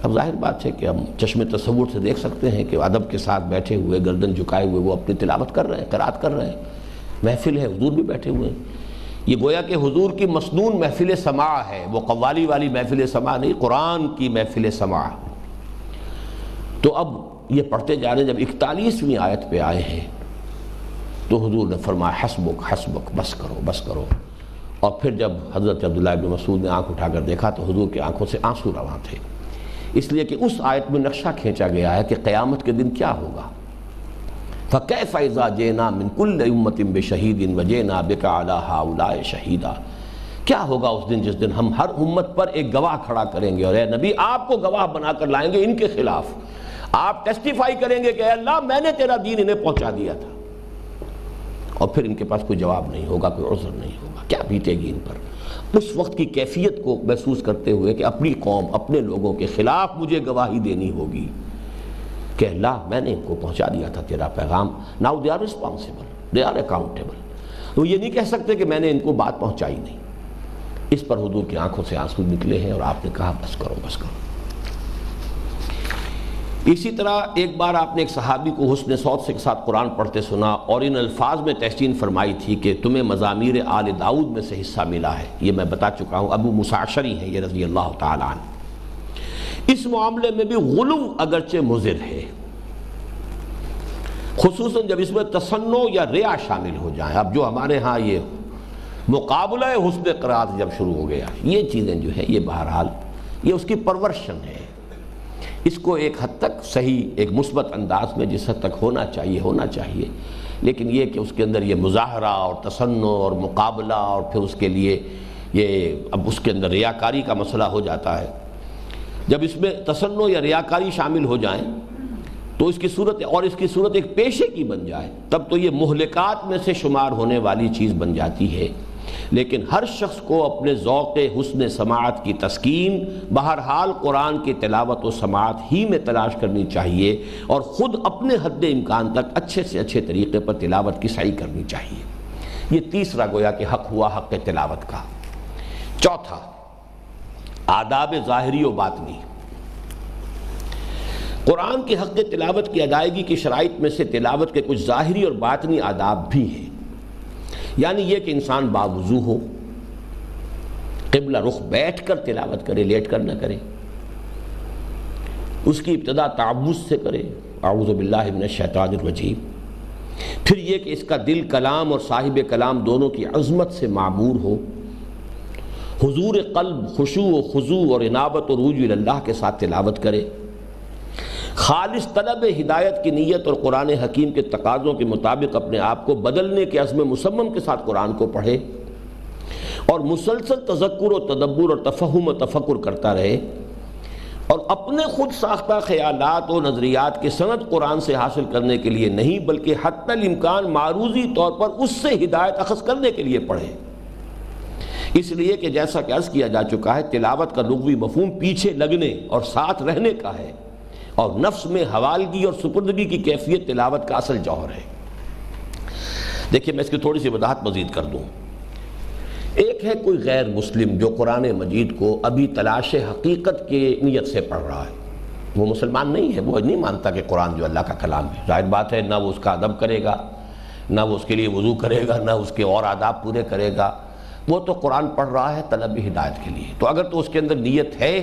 اب ظاہر بات ہے کہ ہم چشم تصور سے دیکھ سکتے ہیں کہ ادب کے ساتھ بیٹھے ہوئے گردن جھکائے ہوئے وہ اپنی تلاوت کر رہے ہیں، قرات کر رہے ہیں، محفل ہے، حضور بھی بیٹھے ہوئے ہیں۔ یہ گویا کہ حضور کی مسنون محفل سماع ہے، وہ قوالی والی محفل سماع نہیں، قرآن کی محفل سماع۔ تو اب یہ پڑھتے جا رہے ہیں، جب 41ویں آیت پہ آئے ہیں تو حضور نے فرمایا حسبک حسبک، بس کرو بس کرو۔ اور پھر جب حضرت عبداللہ ابن مسعود نے آنکھ اٹھا کر دیکھا تو حضور کی آنکھوں سے آنسو رواں تھے، اس لیے کہ اس آیت میں نقشہ کھینچا گیا ہے کہ قیامت کے دن کیا ہوگا۔ فَكَيْفَ إِذَا جِئْنَا مِن كُلِّ أُمَّةٍ بِشَهِيدٍ وَجِئْنَا بِكَ عَلَىٰ هَٰؤُلَاءِ شَهِيدًا، کیا ہوگا اس دن جس دن ہم ہر امت پر ایک گواہ کھڑا کریں گے، اور اے نبی آپ کو گواہ بنا کر لائیں گے ان کے خلاف۔ آپ ٹیسٹیفائی کریں گے کہ اے اللہ میں نے تیرا دین انہیں پہنچا دیا تھا، اور پھر ان کے پاس کوئی جواب نہیں ہوگا، کوئی عذر نہیں ہوگا۔ کیا بیتے گی ان پر؟ اس وقت کی کیفیت کو محسوس کرتے ہوئے کہ اپنی قوم اپنے لوگوں کے خلاف مجھے گواہی دینی ہوگی کہ اللہ میں نے ان کو پہنچا دیا تھا تیرا پیغام۔ Now they are responsible, they are accountable۔ وہ یہ نہیں کہہ سکتے کہ میں نے ان کو بات پہنچائی نہیں۔ اس پر حضور کی آنکھوں سے آنسو نکلے ہیں اور آپ نے کہا بس کرو بس کرو۔ اسی طرح ایک بار آپ نے ایک صحابی کو حسن صوت کے ساتھ قرآن پڑھتے سنا اور ان الفاظ میں تحسین فرمائی تھی کہ تمہیں مزامیر آل داؤد میں سے حصہ ملا ہے۔ یہ میں بتا چکا ہوں، ابو موسیٰ اشعری ہیں یہ رضی اللہ تعالیٰ عنہ۔ اس معاملے میں بھی غلو اگرچہ مضر ہے، خصوصاً جب اس میں تصنع یا ریا شامل ہو جائیں۔ اب جو ہمارے ہاں یہ مقابلہ حسن قرات جب شروع ہو گیا، یہ چیزیں جو ہیں یہ بہرحال یہ اس کی پرورشن ہے۔ اس کو ایک حد تک صحیح ایک مثبت انداز میں جس حد تک ہونا چاہیے، لیکن یہ کہ اس کے اندر یہ مظاہرہ اور تصنع اور مقابلہ اور پھر اس کے لیے یہ اب اس کے اندر ریاکاری کا مسئلہ ہو جاتا ہے۔ جب اس میں تصنع یا ریاکاری شامل ہو جائیں تو اس کی صورت ایک پیشے کی بن جائے، تب تو یہ مہلکات میں سے شمار ہونے والی چیز بن جاتی ہے۔ لیکن ہر شخص کو اپنے ذوق حسن سماعت کی تسکین بہرحال قرآن کی تلاوت و سماعت ہی میں تلاش کرنی چاہیے، اور خود اپنے حد امکان تک اچھے سے اچھے طریقے پر تلاوت کی سعی کرنی چاہیے۔ یہ تیسرا گویا کہ حق ہوا حق تلاوت کا۔ چوتھا آداب ظاہری و باطنی۔ قرآن کے حق تلاوت کی ادائیگی کی شرائط میں سے تلاوت کے کچھ ظاہری اور باطنی آداب بھی ہیں، یعنی یہ کہ انسان باوضو ہو، قبلہ رخ بیٹھ کر تلاوت کرے، لیٹ کر نہ کرے، اس کی ابتدا تعوذ سے کرے، اعوذ باللہ من الشیطان الرجیم۔ پھر یہ کہ اس کا دل کلام اور صاحب کلام دونوں کی عظمت سے معمور ہو، حضور قلب، خشوع و خضوع اور انابت و رجوع اللہ کے ساتھ تلاوت کرے، خالص طلب ہدایت کی نیت اور قرآن حکیم کے تقاضوں کے مطابق اپنے آپ کو بدلنے کے عزم مصمم کے ساتھ قرآن کو پڑھے، اور مسلسل تذکر و تدبر اور تفہم و تفکر کرتا رہے، اور اپنے خود ساختہ خیالات و نظریات کی سند قرآن سے حاصل کرنے کے لیے نہیں بلکہ حتی الامکان معروضی طور پر اس سے ہدایت اخذ کرنے کے لیے پڑھے۔ اس لیے کہ جیسا کہ عرض کیا جا چکا ہے، تلاوت کا لغوی مفہوم پیچھے لگنے اور ساتھ رہنے کا ہے، اور نفس میں حوالگی اور سپردگی کی کیفیت تلاوت کا اصل جوہر ہے۔ دیکھیے میں اس کی تھوڑی سی وضاحت مزید کر دوں۔ ایک ہے کوئی غیر مسلم جو قرآن مجید کو ابھی تلاش حقیقت کی نیت سے پڑھ رہا ہے، وہ مسلمان نہیں ہے، وہ نہیں مانتا کہ قرآن جو اللہ کا کلام ہے۔ ظاہر بات ہے نہ وہ اس کا ادب کرے گا، نہ وہ اس کے لیے وضو کرے گا، نہ اس کے اور آداب پورے کرے گا، وہ تو قرآن پڑھ رہا ہے طلب ہدایت کے لیے۔ تو اگر تو اس کے اندر نیت ہے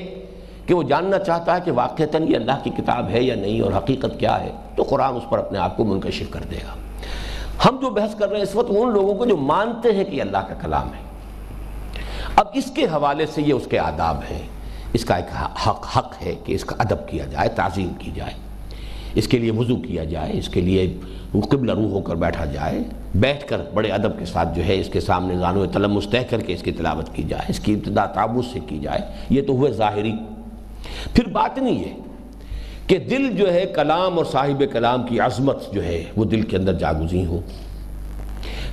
کہ وہ جاننا چاہتا ہے کہ واقعتاً یہ اللہ کی کتاب ہے یا نہیں اور حقیقت کیا ہے، تو قرآن اس پر اپنے آپ کو منکشف کر دے گا۔ ہم جو بحث کر رہے ہیں اس وقت ان لوگوں کو جو مانتے ہیں کہ یہ اللہ کا کلام ہے۔ اب اس کے حوالے سے یہ اس کے آداب ہیں، اس کا ایک حق ہے کہ اس کا ادب کیا جائے، تعظیم کی جائے، اس کے لیے وضو کیا جائے، اس کے لیے قبلہ رو ہو کر بیٹھا جائے، بیٹھ کر بڑے ادب کے ساتھ جو ہے اس کے سامنے زانو تلمس طے کر کے اس کی تلاوت کی جائے، اس کی ابتدا تعوذ سے کی جائے. یہ تو ہوئے ظاہری. پھر باطنی یہ کہ دل جو ہے کلام اور صاحب کلام کی عظمت جو ہے وہ دل کے اندر جاگزیں ہو.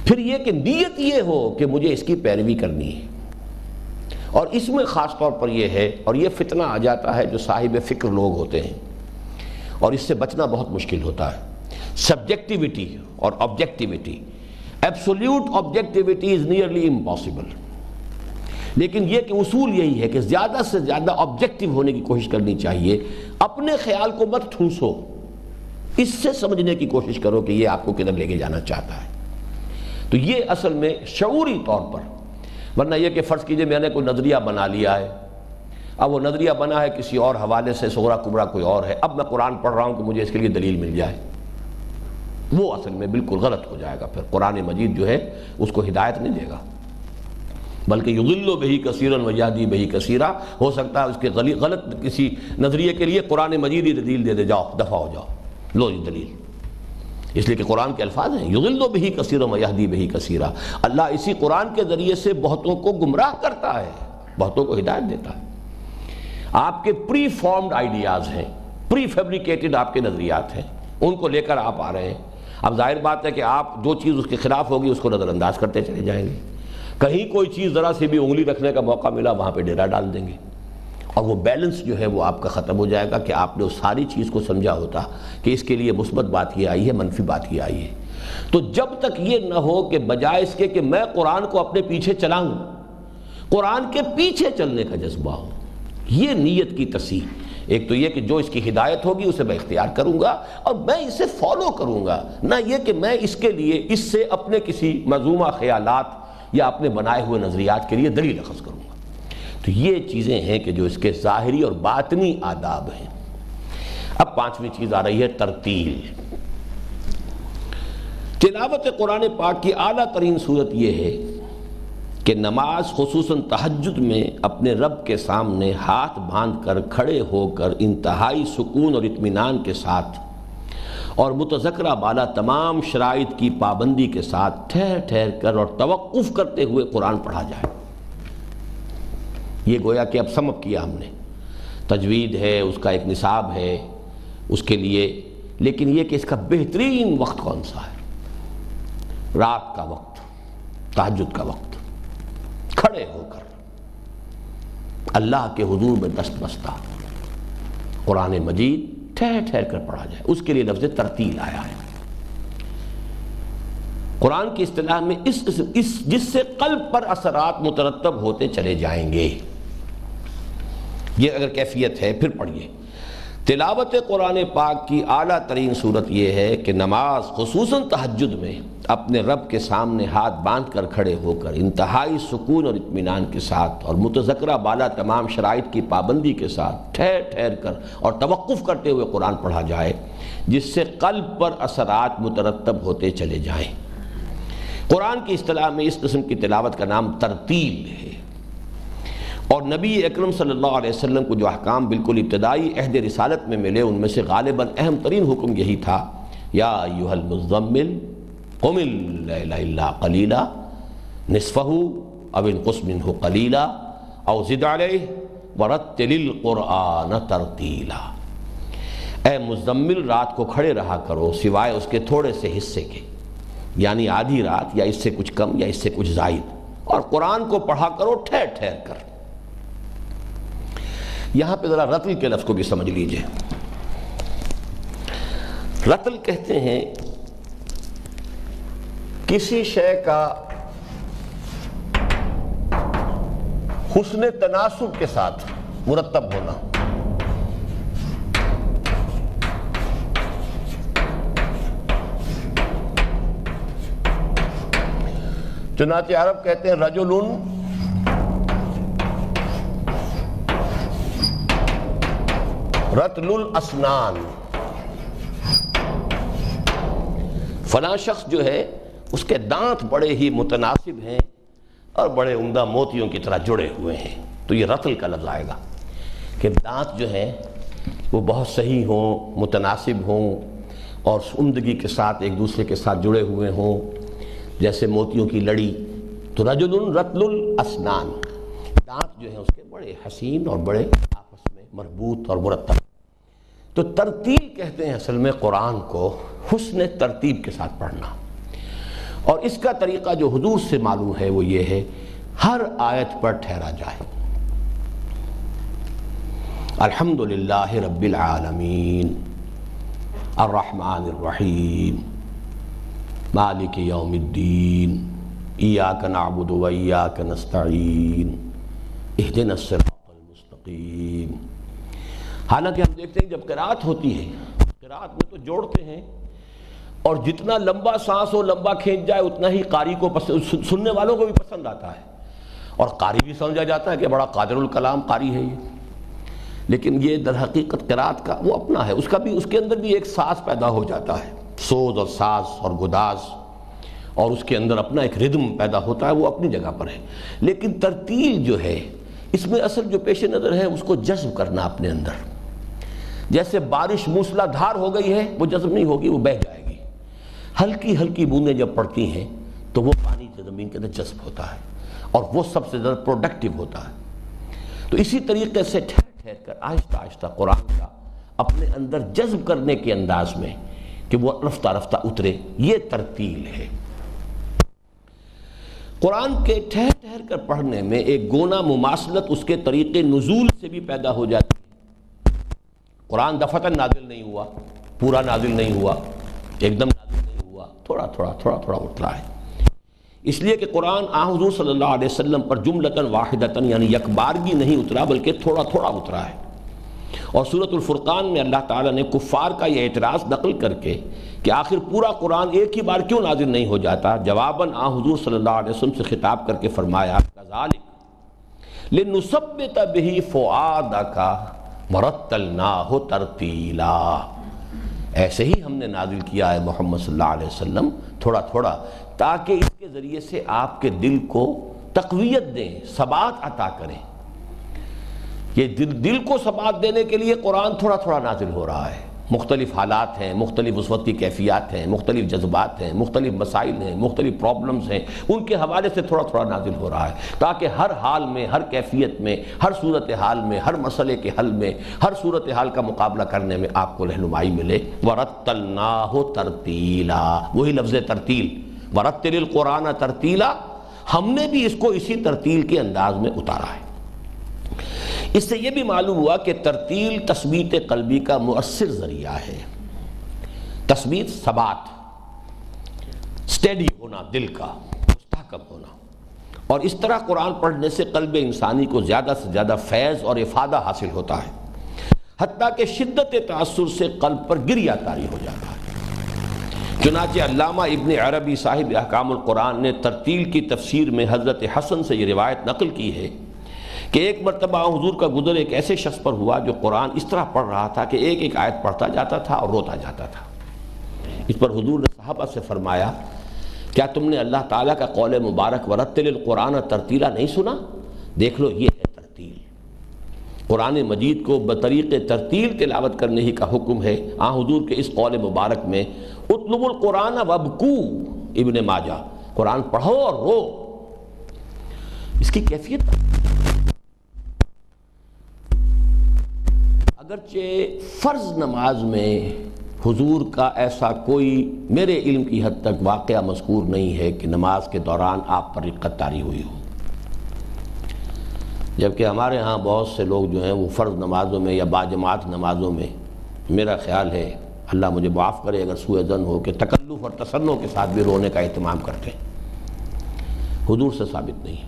پھر یہ کہ نیت یہ ہو کہ مجھے اس کی پیروی کرنی ہے. اور اس میں خاص طور پر یہ ہے، اور یہ فتنہ آ جاتا ہے جو صاحب فکر لوگ ہوتے ہیں، اور اس سے بچنا بہت مشکل ہوتا ہے. سبجیکٹیوٹی اور objectivity, absolute objectivity is nearly impossible. لیکن یہ کہ اصول یہی ہے کہ زیادہ سے زیادہ آبجیکٹیو ہونے کی کوشش کرنی چاہیے. اپنے خیال کو مت ٹھونسو، اس سے سمجھنے کی کوشش کرو کہ یہ آپ کو کدھر لے کے جانا چاہتا ہے. تو یہ اصل میں شعوری طور پر، ورنہ یہ کہ فرض کیجئے میں نے کوئی نظریہ بنا لیا ہے، اب وہ نظریہ بنا ہے کسی اور حوالے سے، صغرا کبرا کوئی اور ہے، اب میں قرآن پڑھ رہا ہوں کہ مجھے اس کے لیے دلیل مل جائے، وہ اصل میں بالکل غلط ہو جائے گا. پھر قرآن مجید جو ہے اس کو ہدایت نہیں دے گا، بلکہ یضل بہ کثیرا ویہدی بہ کثیرا. ہو سکتا ہے اس کے غلط کسی نظریے کے لیے قرآن مجید ہی دلیل دے دے، جاؤ دفع ہو جاؤ، لو یہ دلیل. اس لیے کہ قرآن کے الفاظ ہیں یضل بہ کثیرا ویہدی بہ کثیرا. اللہ اسی قرآن کے ذریعے سے بہتوں کو گمراہ کرتا ہے، بہتوں کو ہدایت دیتا ہے. آپ کے پری فارمڈ آئیڈیاز ہیں، پری فیبریکیٹڈ آپ کے نظریات ہیں، ان کو لے کر آپ آ رہے ہیں. اب ظاہر بات ہے کہ آپ جو چیز اس کے خلاف ہوگی اس کو نظر انداز کرتے چلے جائیں گے. کہیں کوئی چیز ذرا سی بھی انگلی رکھنے کا موقع ملا وہاں پہ ڈیرا ڈال دیں گے، اور وہ بیلنس جو ہے وہ آپ کا ختم ہو جائے گا کہ آپ نے اس ساری چیز کو سمجھا ہوتا کہ اس کے لیے مثبت بات یہ آئی ہے، منفی بات یہ آئی ہے. تو جب تک یہ نہ ہو کہ بجائے اس کے کہ میں قرآن کو اپنے پیچھے چلاؤں، قرآن کے پیچھے چلنے کا جذبہ ہو، یہ نیت کی تصحیح. ایک تو یہ کہ جو اس کی ہدایت ہوگی اسے میں اختیار کروں گا اور میں اسے فالو کروں گا، نہ یہ کہ میں اس کے لیے اس سے اپنے کسی منظومہ خیالات یا اپنے بنائے ہوئے نظریات کے لیے دلیل اخذ کروں گا. تو یہ چیزیں ہیں کہ جو اس کے ظاہری اور باطنی آداب ہیں. اب پانچویں چیز آ رہی ہے ترتیل. تلاوت قرآن پاک کی اعلیٰ ترین صورت یہ ہے کہ نماز خصوصاً تہجد میں اپنے رب کے سامنے ہاتھ باندھ کر کھڑے ہو کر انتہائی سکون اور اطمینان کے ساتھ اور متذکرہ بالا تمام شرائط کی پابندی کے ساتھ ٹھہر ٹھہر کر اور توقف کرتے ہوئے قرآن پڑھا جائے. یہ گویا کہ اب سمپ کیا ہم نے، تجوید ہے، اس کا ایک نصاب ہے اس کے لیے، لیکن یہ کہ اس کا بہترین وقت کون سا ہے؟ رات کا وقت، تہجد کا وقت، کھڑے ہو کر اللہ کے حضور میں دست بستہ قرآن مجید ٹھہر ٹھہر کر پڑھا جائے. اس کے لیے لفظ ترتیل آیا ہے. قرآن کی اصطلاح میں جس سے قلب پر اثرات مترتب ہوتے چلے جائیں گے، یہ اگر کیفیت ہے. پھر پڑھیے تلاوت قرآن پاک کی اعلیٰ ترین صورت یہ ہے کہ نماز خصوصاً تہجد میں اپنے رب کے سامنے ہاتھ باندھ کر کھڑے ہو کر انتہائی سکون اور اطمینان کے ساتھ اور متذکرہ بالا تمام شرائط کی پابندی کے ساتھ ٹھہر ٹھہر کر اور توقف کرتے ہوئے قرآن پڑھا جائے، جس سے قلب پر اثرات مترتب ہوتے چلے جائیں. قرآن کی اصطلاح میں اس قسم کی تلاوت کا نام ترتیل ہے. اور نبی اکرم صلی اللہ علیہ وسلم کو جو احکام بالکل ابتدائی عہد رسالت میں ملے ان میں سے غالباً اہم ترین حکم یہی تھا، یا ایھا المزمل قم اللیل الا قلیلا نصفہ او انقص منہ قلیلا او زد علیہ ورتل القرآن ترتیلا. اے مزمل رات کو کھڑے رہا کرو سوائے اس کے تھوڑے سے حصے کے، یعنی آدھی رات یا اس سے کچھ کم یا اس سے کچھ زائد، اور قرآن کو پڑھا کرو ٹھہر ٹھہر کر. یہاں پہ ذرا رتل کے لفظ کو بھی سمجھ لیجئے. رتل کہتے ہیں کسی شے کا حسن تناسب کے ساتھ مرتب ہونا. چنانچہ عرب کہتے ہیں رجل رتل الاسنان، فلاں شخص جو ہے اس کے دانت بڑے ہی متناسب ہیں اور بڑے عمدہ موتیوں کی طرح جڑے ہوئے ہیں. تو یہ رتل کا لفظ آئے گا کہ دانت جو ہیں وہ بہت صحیح ہوں، متناسب ہوں اور عمدگی کے ساتھ ایک دوسرے کے ساتھ جڑے ہوئے ہوں. جیسے موتیوں کی لڑی، تو رجل رطل الاسنان، دانت جو ہیں اس کے بڑے حسین اور بڑے آپس میں مربوط اور مرتب. تو ترتیل کہتے ہیں اصل میں قرآن کو حسن ترتیب کے ساتھ پڑھنا. اور اس کا طریقہ جو حضور سے معلوم ہے وہ یہ ہے، ہر آیت پر ٹھہرا جائے. الحمدللہ رب العالمین الرحمن الرحیم مالک یوم الدین ایاک نعبد و ایاک نستعین اہدنا الصراط المستقیم. حالانکہ ہم دیکھتے ہیں جب قرات ہوتی ہے، قرات میں تو جوڑتے ہیں، اور جتنا لمبا سانس ہو، لمبا کھینچ جائے، اتنا ہی قاری کو سننے والوں کو بھی پسند آتا ہے، اور قاری بھی سمجھا جاتا ہے کہ بڑا قادر الکلام قاری ہے یہ. لیکن یہ در حقیقت قرات کا وہ اپنا ہے، اس کے اندر بھی ایک ساز پیدا ہو جاتا ہے، سوز اور ساز اور گداز، اور اس کے اندر اپنا ایک ردم پیدا ہوتا ہے، وہ اپنی جگہ پر ہے. لیکن ترتیل جو ہے اس میں اصل جو پیش نظر ہے اس کو جذب کرنا اپنے اندر. جیسے بارش موسلا دھار ہو گئی ہے، وہ جذب نہیں ہوگی، وہ بہہ جائے گی. ہلکی ہلکی بوندیں جب پڑتی ہیں تو وہ پانی زمین کے اندر جذب ہوتا ہے، اور وہ سب سے زیادہ پروڈکٹیو ہوتا ہے. تو اسی طریقے سے ٹھہر ٹھہر کر آہستہ آہستہ قرآن کا اپنے اندر جذب کرنے کے انداز میں کہ وہ رفتہ رفتہ اترے، یہ ترتیل ہے. قرآن کے ٹھہر ٹھہر کر پڑھنے میں ایک گونا مماثلت اس کے طریقے نزول سے بھی پیدا ہو جاتی ہے. قرآن دفعتاً نازل نہیں ہوا، پورا نازل نہیں ہوا، ایک دم نازل نہیں ہوا، تھوڑا تھوڑا اترا ہے. اس لیے کہ قرآن حضور صلی اللہ علیہ وسلم پر جملتاً واحدتاً یعنی یک بارگی نہیں اترا، بلکہ تھوڑا تھوڑا اترا ہے. اور سورۃ الفرقان میں اللہ تعالیٰ نے کفار کا یہ اعتراض نقل کر کے کہ آخر پورا قرآن ایک ہی بار کیوں نازل نہیں ہو جاتا، جواباً حضور صلی اللہ علیہ وسلم سے خطاب کر کے فرمایا کذالک لنثبت بہ فؤادک ورتلناہ ترتیلا، ایسے ہی ہم نے نازل کیا ہے محمد صلی اللہ علیہ وسلم تھوڑا تھوڑا، تاکہ اس کے ذریعے سے آپ کے دل کو تقویت دیں، ثبات عطا کریں. یہ دل کو ثبات دینے کے لیے قرآن تھوڑا تھوڑا نازل ہو رہا ہے. مختلف حالات ہیں، مختلف اس وقت کی کیفیات ہیں، مختلف جذبات ہیں، مختلف مسائل ہیں، مختلف پرابلمز ہیں، ان کے حوالے سے تھوڑا تھوڑا نازل ہو رہا ہے، تاکہ ہر حال میں، ہر کیفیت میں، ہر صورتحال میں، ہر مسئلے کے حل میں، ہر صورتحال کا مقابلہ کرنے میں آپ کو رہنمائی ملے. وَرَتَّلْنَاهُ تَرْتِيلًا، وہی لفظ ترتیل، وَرَتِّلِ الْقُرْآنَ تَرْتِيلًا، ہم نے بھی اس کو اسی ترتیل کے انداز میں اتارا ہے. اس سے یہ بھی معلوم ہوا کہ ترتیل تثبیت قلبی کا مؤثر ذریعہ ہے. تثبیت، ثبات، سٹیڈی ہونا، دل کا مستحکم ہونا. اور اس طرح قرآن پڑھنے سے قلب انسانی کو زیادہ سے زیادہ فیض اور افادہ حاصل ہوتا ہے، حتیٰ کہ شدت تأثر سے قلب پر گریہ طاری ہو جاتا ہے. چنانچہ علامہ ابن عربی صاحب احکام القرآن نے ترتیل کی تفسیر میں حضرت حسن سے یہ روایت نقل کی ہے کہ ایک مرتبہ حضور کا گزر ایک ایسے شخص پر ہوا جو قرآن اس طرح پڑھ رہا تھا کہ ایک ایک آیت پڑھتا جاتا تھا اور روتا جاتا تھا. اس پر حضور نے صحابہ سے فرمایا کیا تم نے اللہ تعالیٰ کا قول مبارک ورتل القرآن ترتیلا نہیں سنا؟ دیکھ لو یہ ہے ترتیل. قرآن مجید کو بطریق ترتیل تلاوت کرنے ہی کا حکم ہے. حضور کے اس قول مبارک میں اطلبوا القرآن وابکوا، ابن ماجہ، قرآن پڑھو اور رو. اس کی کیفیت اگرچہ فرض نماز میں حضور کا ایسا کوئی میرے علم کی حد تک واقعہ مذکور نہیں ہے کہ نماز کے دوران آپ پر رقت طاری ہوئی ہو، جبکہ ہمارے ہاں بہت سے لوگ جو ہیں وہ فرض نمازوں میں یا باجماعت نمازوں میں، میرا خیال ہے اللہ مجھے معاف کرے اگر سوء ظن ہو، کہ تکلف اور تصنع کے ساتھ بھی رونے کا اہتمام کرتے ہیں. حضور سے ثابت نہیں.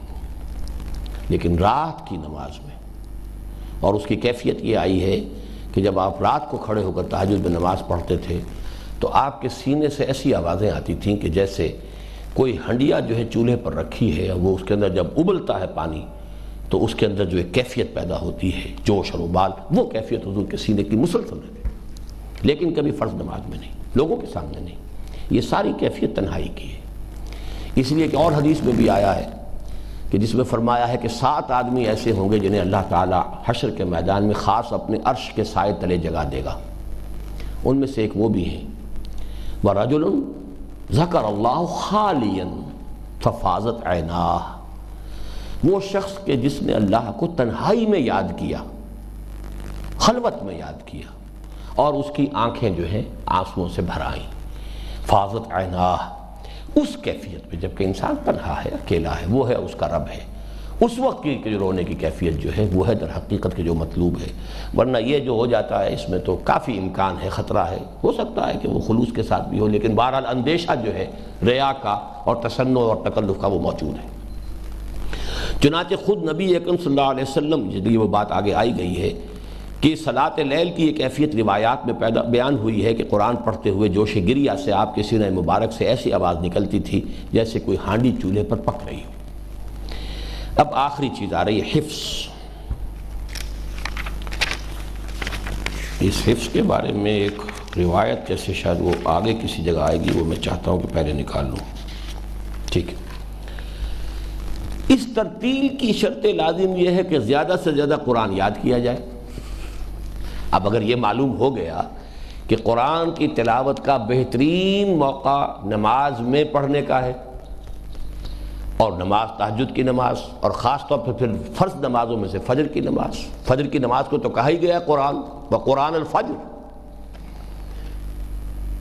لیکن رات کی نماز میں، اور اس کی کیفیت یہ آئی ہے کہ جب آپ رات کو کھڑے ہو کر تہجد میں نماز پڑھتے تھے تو آپ کے سینے سے ایسی آوازیں آتی تھیں کہ جیسے کوئی ہنڈیا جو ہے چولہے پر رکھی ہے، وہ اس کے اندر جب ابلتا ہے پانی تو اس کے اندر جو ایک کیفیت پیدا ہوتی ہے، جوش اور ابال، وہ کیفیت حضور کے سینے کی مسلسل رہتی. لیکن کبھی فرض نماز میں نہیں، لوگوں کے سامنے نہیں. یہ ساری کیفیت تنہائی کی ہے. اس لیے کہ اور حدیث میں بھی آیا ہے کہ جس میں فرمایا ہے کہ 7 آدمی ایسے ہوں گے جنہیں اللہ تعالیٰ حشر کے میدان میں خاص اپنے عرش کے سائے تلے جگہ دے گا. ان میں سے ایک وہ بھی ہیں، وَرَجُلٌ ذکر اللہ خالیا ففاضت عیناہ، وہ شخص کہ جس نے اللہ کو تنہائی میں یاد کیا، خلوت میں یاد کیا، اور اس کی آنکھیں جو ہیں آنسوؤں سے بھر آئیں۔ فاضت عیناہ، اس کیفیت میں جبکہ انسان تنہا ہے، اکیلا ہے، وہ ہے اس کا رب ہے، اس وقت کی جو رونے کی کیفیت جو ہے وہ ہے در حقیقت کے جو مطلوب ہے۔ ورنہ یہ جو ہو جاتا ہے اس میں تو کافی امکان ہے، خطرہ ہے، ہو سکتا ہے کہ وہ خلوص کے ساتھ بھی ہو، لیکن بہرحال اندیشہ جو ہے ریا کا اور تصنع اور تکلف کا وہ موجود ہے۔ چنانچہ خود نبی اکرم صلی اللہ علیہ وسلم جس لیے وہ بات آگے آئی گئی ہے کہ صلاۃ لیل کی ایک کیفیت روایات میں بیان ہوئی ہے کہ قرآن پڑھتے ہوئے جوش گریہ سے آپ کے سینہ مبارک سے ایسی آواز نکلتی تھی جیسے کوئی ہانڈی چولہے پر پک رہی ہو۔ اب آخری چیز آ رہی ہے حفظ۔ اس حفظ کے بارے میں ایک روایت جیسے شاید وہ آگے کسی جگہ آئے گی، وہ میں چاہتا ہوں کہ پہلے نکال لوں۔ ٹھیک ہے، اس ترتیل کی شرط لازم یہ ہے کہ زیادہ سے زیادہ قرآن یاد کیا جائے۔ اب اگر یہ معلوم ہو گیا کہ قرآن کی تلاوت کا بہترین موقع نماز میں پڑھنے کا ہے، اور نماز تہجد کی نماز، اور خاص طور پر پھر فرض نمازوں میں سے فجر کی نماز، فجر کی نماز کو تو کہا ہی گیا قرآن وقرآن الفجر،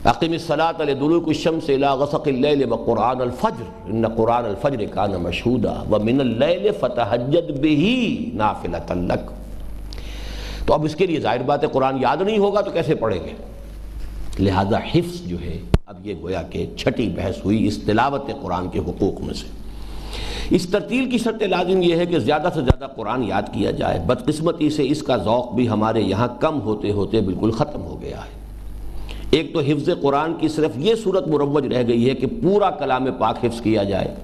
اقم الصلاۃ لدلوک الشمس الی غسق اللیل وقرآن الفجر ان قرآن الفجر کان مشہودا ومن اللیل فتہجد بہ نافلۃ لک۔ تو اب اس کے لیے ظاہر بات ہے قرآن یاد نہیں ہوگا تو کیسے پڑھیں گے؟ لہذا حفظ جو ہے، اب یہ گویا کہ چھٹی بحث ہوئی اس تلاوت قرآن کے حقوق میں سے۔ اس ترتیل کی شرط لازم یہ ہے کہ زیادہ سے زیادہ قرآن یاد کیا جائے۔ بدقسمتی سے اس کا ذوق بھی ہمارے یہاں کم ہوتے ہوتے بالکل ختم ہو گیا ہے۔ ایک تو حفظ قرآن کی صرف یہ صورت مروج رہ گئی ہے کہ پورا کلام پاک حفظ کیا جائے،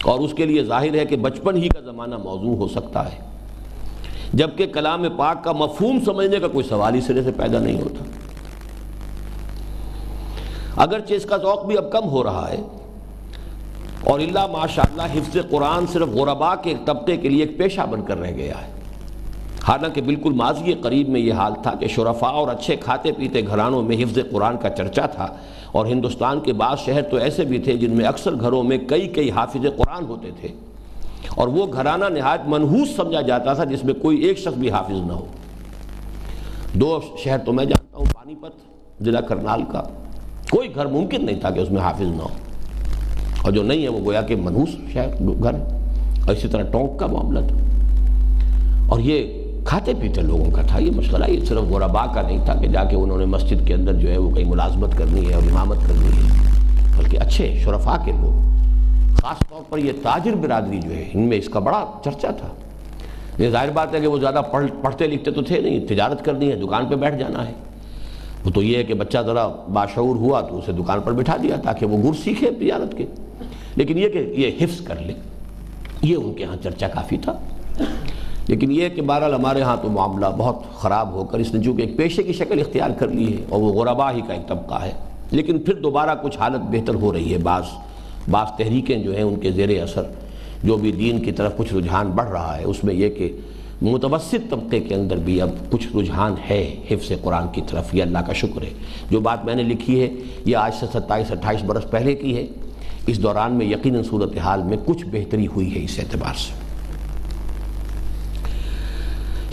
اور اس کے لیے ظاہر ہے کہ بچپن ہی کا زمانہ موضوع ہو سکتا ہے، جبکہ کلام پاک کا مفہوم سمجھنے کا کوئی سوال ہی سرے سے پیدا نہیں ہوتا۔ اگرچہ اس کا ذوق بھی اب کم ہو رہا ہے، اور اللہ ماشاءاللہ حفظ قرآن صرف غرباء کے ایک طبقے کے لیے ایک پیشہ بن کر رہ گیا ہے، حالانکہ بالکل ماضی قریب میں یہ حال تھا کہ شرفاء اور اچھے کھاتے پیتے گھرانوں میں حفظ قرآن کا چرچا تھا، اور ہندوستان کے بعض شہر تو ایسے بھی تھے جن میں اکثر گھروں میں کئی حافظ قرآن ہوتے تھے، اور وہ گھرانہ نہایت منحوس سمجھا جاتا تھا جس میں کوئی ایک شخص بھی حافظ نہ ہو۔ دو شہر تو میں جانتا ہوں، پانی پت ضلع کرنال کا، کوئی گھر ممکن نہیں تھا کہ اس میں حافظ نہ ہو، اور جو نہیں ہے وہ گویا کہ منحوس شہر گھر ہے۔ اور اسی طرح ٹونک کا معاملہ تھا، اور یہ کھاتے پیتے لوگوں کا تھا یہ مسئلہ، یہ صرف غرباء کا نہیں تھا کہ جا کے انہوں نے مسجد کے اندر جو ہے وہ کہیں ملازمت کرنی ہے اور امامت کرنی ہے، بلکہ اچھے شرفاء کے لوگ، خاص طور پر یہ تاجر برادری جو ہے، ان میں اس کا بڑا چرچا تھا۔ یہ ظاہر بات ہے کہ وہ زیادہ پڑھتے لکھتے تو تھے نہیں، تجارت کرنی ہے، دکان پہ بیٹھ جانا ہے، وہ تو یہ ہے کہ بچہ ذرا باشعور ہوا تو اسے دکان پر بٹھا دیا تاکہ وہ گر سیکھے تجارت کے، لیکن یہ کہ یہ حفظ کر لے، یہ ان کے ہاں چرچا کافی تھا۔ لیکن یہ کہ بہرحال ہمارے ہاں تو معاملہ بہت خراب ہو کر اس نے چونکہ ایک پیشے کی شکل اختیار کر لی ہے، اور وہ غرباء ہی کا ایک طبقہ ہے، لیکن پھر دوبارہ کچھ حالت بہتر ہو رہی ہے، بعض تحریکیں جو ہیں ان کے زیر اثر جو بھی دین کی طرف کچھ رجحان بڑھ رہا ہے، اس میں یہ کہ متوسط طبقے کے اندر بھی اب کچھ رجحان ہے حفظ قرآن کی طرف، یہ اللہ کا شکر ہے۔ جو بات میں نے لکھی ہے یہ آج سے 27-28 برس پہلے کی ہے، اس دوران میں یقیناً صورتحال میں کچھ بہتری ہوئی ہے اس اعتبار سے۔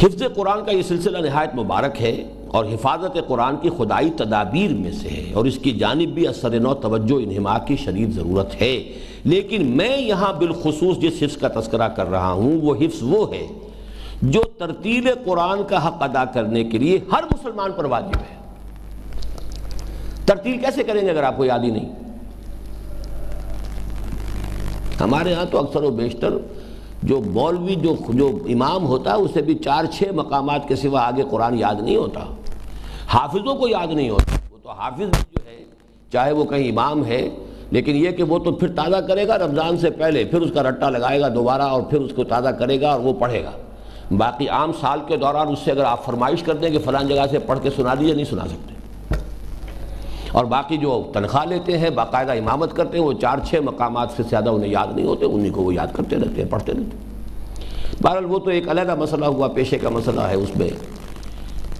حفظ قرآن کا یہ سلسلہ نہایت مبارک ہے، اور حفاظت قرآن کی خدائی تدابیر میں سے ہے، اور اس کی جانب بھی اثر نو توجہ انہماک کی شدید ضرورت ہے۔ لیکن میں یہاں بالخصوص جس حفظ کا تذکرہ کر رہا ہوں وہ حفظ وہ ہے جو ترتیل قرآن کا حق ادا کرنے کے لیے ہر مسلمان پر واجب ہے۔ ترتیل کیسے کریں گے اگر آپ کو یاد ہی نہیں؟ ہمارے ہاں تو اکثر و بیشتر جو مولوی جو امام ہوتا ہے اسے بھی 4-6 مقامات کے سوا آگے قرآن یاد نہیں ہوتا، حافظوں کو یاد نہیں ہوتا۔ وہ تو حافظ بھی جو ہے چاہے وہ کہیں امام ہے، لیکن یہ کہ وہ تو پھر تازہ کرے گا رمضان سے پہلے، پھر اس کا رٹا لگائے گا دوبارہ اور پھر اس کو تازہ کرے گا اور وہ پڑھے گا۔ باقی عام سال کے دوران اس سے اگر آپ فرمائش کر دیں کہ فلاں جگہ سے پڑھ کے سنا دیجیے، نہیں سنا سکتے۔ اور باقی جو تنخواہ لیتے ہیں باقاعدہ امامت کرتے ہیں وہ 4-6 مقامات سے زیادہ انہیں یاد نہیں ہوتے، انہیں کو وہ یاد کرتے رہتے ہیں، پڑھتے رہتے ہیں۔ بہرحال وہ تو ایک علیحدہ مسئلہ ہوا، پیشے کا مسئلہ ہے، اس میں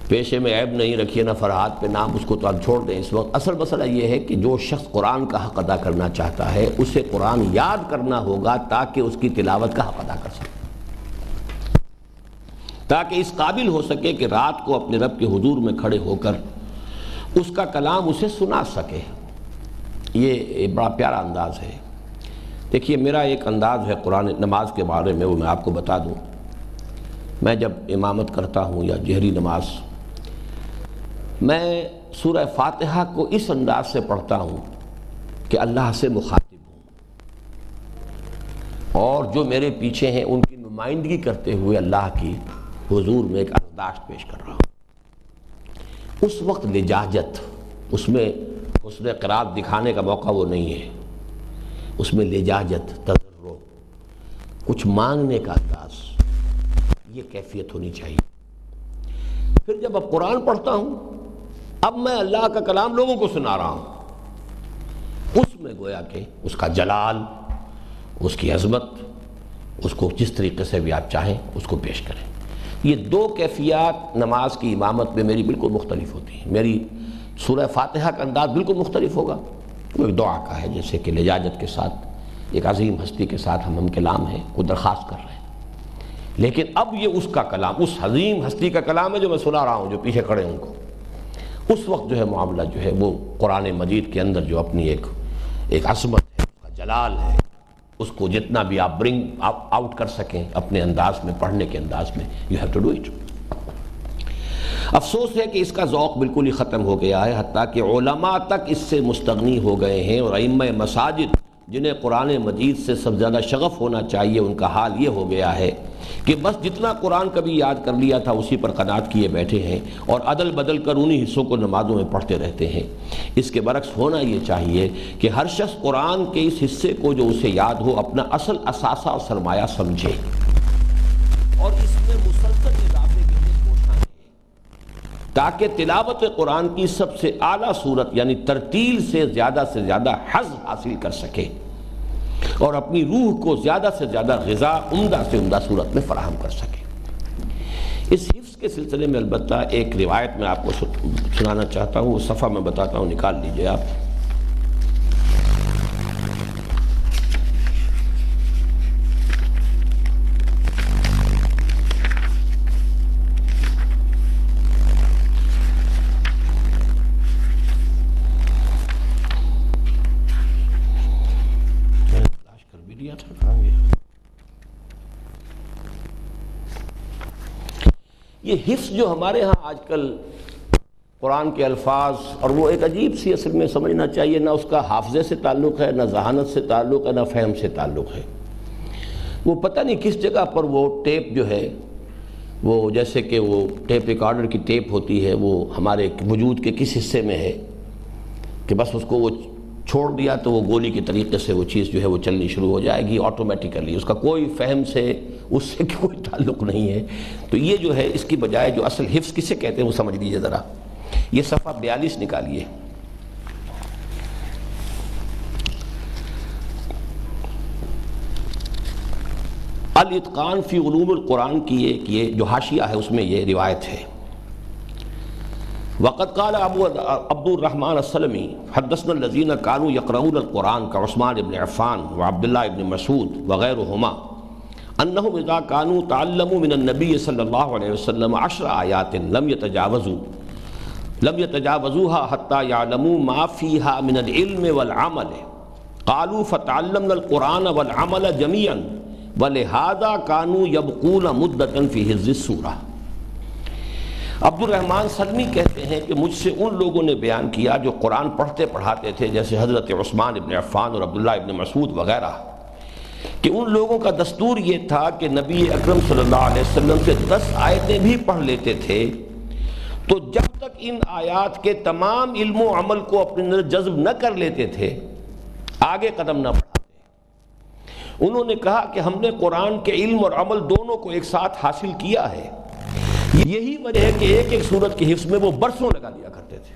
پیشے میں عیب نہیں رکھیے نہ فرحات پہ نام، اس کو تو آپ چھوڑ دیں اس وقت۔ اصل مسئلہ یہ ہے کہ جو شخص قرآن کا حق ادا کرنا چاہتا ہے اسے قرآن یاد کرنا ہوگا تاکہ اس کی تلاوت کا حق ادا کر سکے، تاکہ اس قابل ہو سکے کہ رات کو اپنے رب کے حضور میں کھڑے ہو کر اس کا کلام اسے سنا سکے۔ یہ بڑا پیارا انداز ہے۔ دیکھیے میرا ایک انداز ہے قرآن نماز کے بارے میں، وہ میں آپ کو بتا دوں۔ میں جب امامت کرتا ہوں یا جہری نماز، میں سورہ فاتحہ کو اس انداز سے پڑھتا ہوں کہ اللہ سے مخاطب ہوں، اور جو میرے پیچھے ہیں ان کی نمائندگی کرتے ہوئے اللہ کی حضور میں ایک ارداشت پیش کر رہا ہوں۔ اس وقت لجاجت، اس میں حسن قرات دکھانے کا موقع وہ نہیں ہے، اس میں لجاجت، تضرع، کچھ مانگنے کا انداز، یہ کیفیت ہونی چاہیے۔ پھر جب اب قرآن پڑھتا ہوں، اب میں اللہ کا کلام لوگوں کو سنا رہا ہوں، اس میں گویا کہ اس کا جلال، اس کی عظمت، اس کو جس طریقے سے بھی آپ چاہیں اس کو پیش کریں۔ یہ دو کیفیات نماز کی امامت میں میری بالکل مختلف ہوتی ہیں۔ میری سورہ فاتحہ کا انداز بالکل مختلف ہوگا، وہ ایک دعا کا ہے، جیسے کہ لجاجت کے ساتھ ایک عظیم ہستی کے ساتھ ہم کلام ہیں، کوئی درخواست کر رہے ہیں۔ لیکن اب یہ اس کا کلام، اس عظیم ہستی کا کلام ہے جو میں سنا رہا ہوں، جو پیچھے کھڑے ہیں ان کو۔ اس وقت جو ہے معاملہ جو ہے وہ قرآن مجید کے اندر جو اپنی ایک عظمت ہے، اس کا جلال ہے، اس کو جتنا بھی آپ برنگ آؤٹ کر سکیں اپنے انداز میں، پڑھنے کے انداز میں، you have to do it. افسوس ہے کہ اس کا ذوق بالکل ہی ختم ہو گیا ہے، حتیٰ کہ علماء تک اس سے مستغنی ہو گئے ہیں، اور ائمہ مساجد جنہیں قرآن مجید سے سب سے زیادہ شغف ہونا چاہیے، ان کا حال یہ ہو گیا ہے کہ بس جتنا قرآن کبھی یاد کر لیا تھا اسی پر قناعت کیے بیٹھے ہیں، اور عدل بدل کر انہی حصوں کو نمازوں میں پڑھتے رہتے ہیں۔ اس کے برعکس ہونا یہ چاہیے کہ ہر شخص قرآن کے اس حصے کو جو اسے یاد ہو اپنا اصل اثاثہ اور سرمایہ سمجھے، اور اس میں مسلسل اضافے کے لیے کوشاں ہے، تاکہ تلاوت قرآن کی سب سے اعلیٰ صورت یعنی ترتیل سے زیادہ حظ حاصل کر سکے، اور اپنی روح کو زیادہ سے زیادہ غذا عمدہ سے عمدہ صورت میں فراہم کر سکے۔ اس حفظ کے سلسلے میں البتہ ایک روایت میں آپ کو سنانا چاہتا ہوں، وہ صفحہ میں بتاتا ہوں، نکال لیجئے آپ۔ یہ حفظ جو ہمارے ہاں آج کل قرآن کے الفاظ، اور وہ ایک عجیب سی اصل میں سمجھنا چاہیے، نہ اس کا حافظے سے تعلق ہے، نہ ذہانت سے تعلق ہے، نہ فہم سے تعلق ہے۔ وہ پتہ نہیں کس جگہ پر وہ ٹیپ جو ہے، وہ جیسے کہ وہ ٹیپ ریکارڈر کی ٹیپ ہوتی ہے، وہ ہمارے وجود کے کس حصے میں ہے کہ بس اس کو وہ چھوڑ دیا تو وہ گولی کے طریقے سے وہ چیز جو ہے وہ چلنی شروع ہو جائے گی آٹومیٹیکلی، اس کا کوئی فہم سے اس سے کوئی تعلق نہیں ہے۔ تو یہ جو ہے اس کی بجائے جو اصل حفظ کسے کہتے ہیں وہ سمجھ لیجیے ذرا۔ یہ صفحہ 42 نکالیے۔ الاتقان فی علوم القرآن کی یہ جو حاشیہ ہے اس میں یہ روایت ہے۔ وقد قال ابو عبد الرحمن السلمی حدثنا الذين كانوا يقرؤون القرآن كعثمان بن عفان وعبد الله بن مسعود وغيرهما انهم اذا كانوا تعلموا من النبي صلى الله عليه وسلم 10 آيات لم يتجاوزوها حتى يعلموا ما فيها من العلم والعمل قالوا فتعلمنا القرآن والعمل جميعا ولهذا كانوا يبقون مدة في حفظ السورة۔ عبد الرحمن سلمی کہتے ہیں کہ مجھ سے ان لوگوں نے بیان کیا جو قرآن پڑھتے پڑھاتے تھے، جیسے حضرت عثمان ابن عفان اور عبداللہ ابن مسعود وغیرہ، کہ ان لوگوں کا دستور یہ تھا کہ نبی اکرم صلی اللہ علیہ وسلم سے 10 آیتیں بھی پڑھ لیتے تھے، تو جب تک ان آیات کے تمام علم و عمل کو اپنے اندر جذب نہ کر لیتے تھے آگے قدم نہ بڑھاتے۔ انہوں نے کہا کہ ہم نے قرآن کے علم اور عمل دونوں کو ایک ساتھ حاصل کیا ہے، یہی وجہ ہے کہ ایک ایک سورت کی حفظ میں وہ برسوں لگا دیا کرتے تھے۔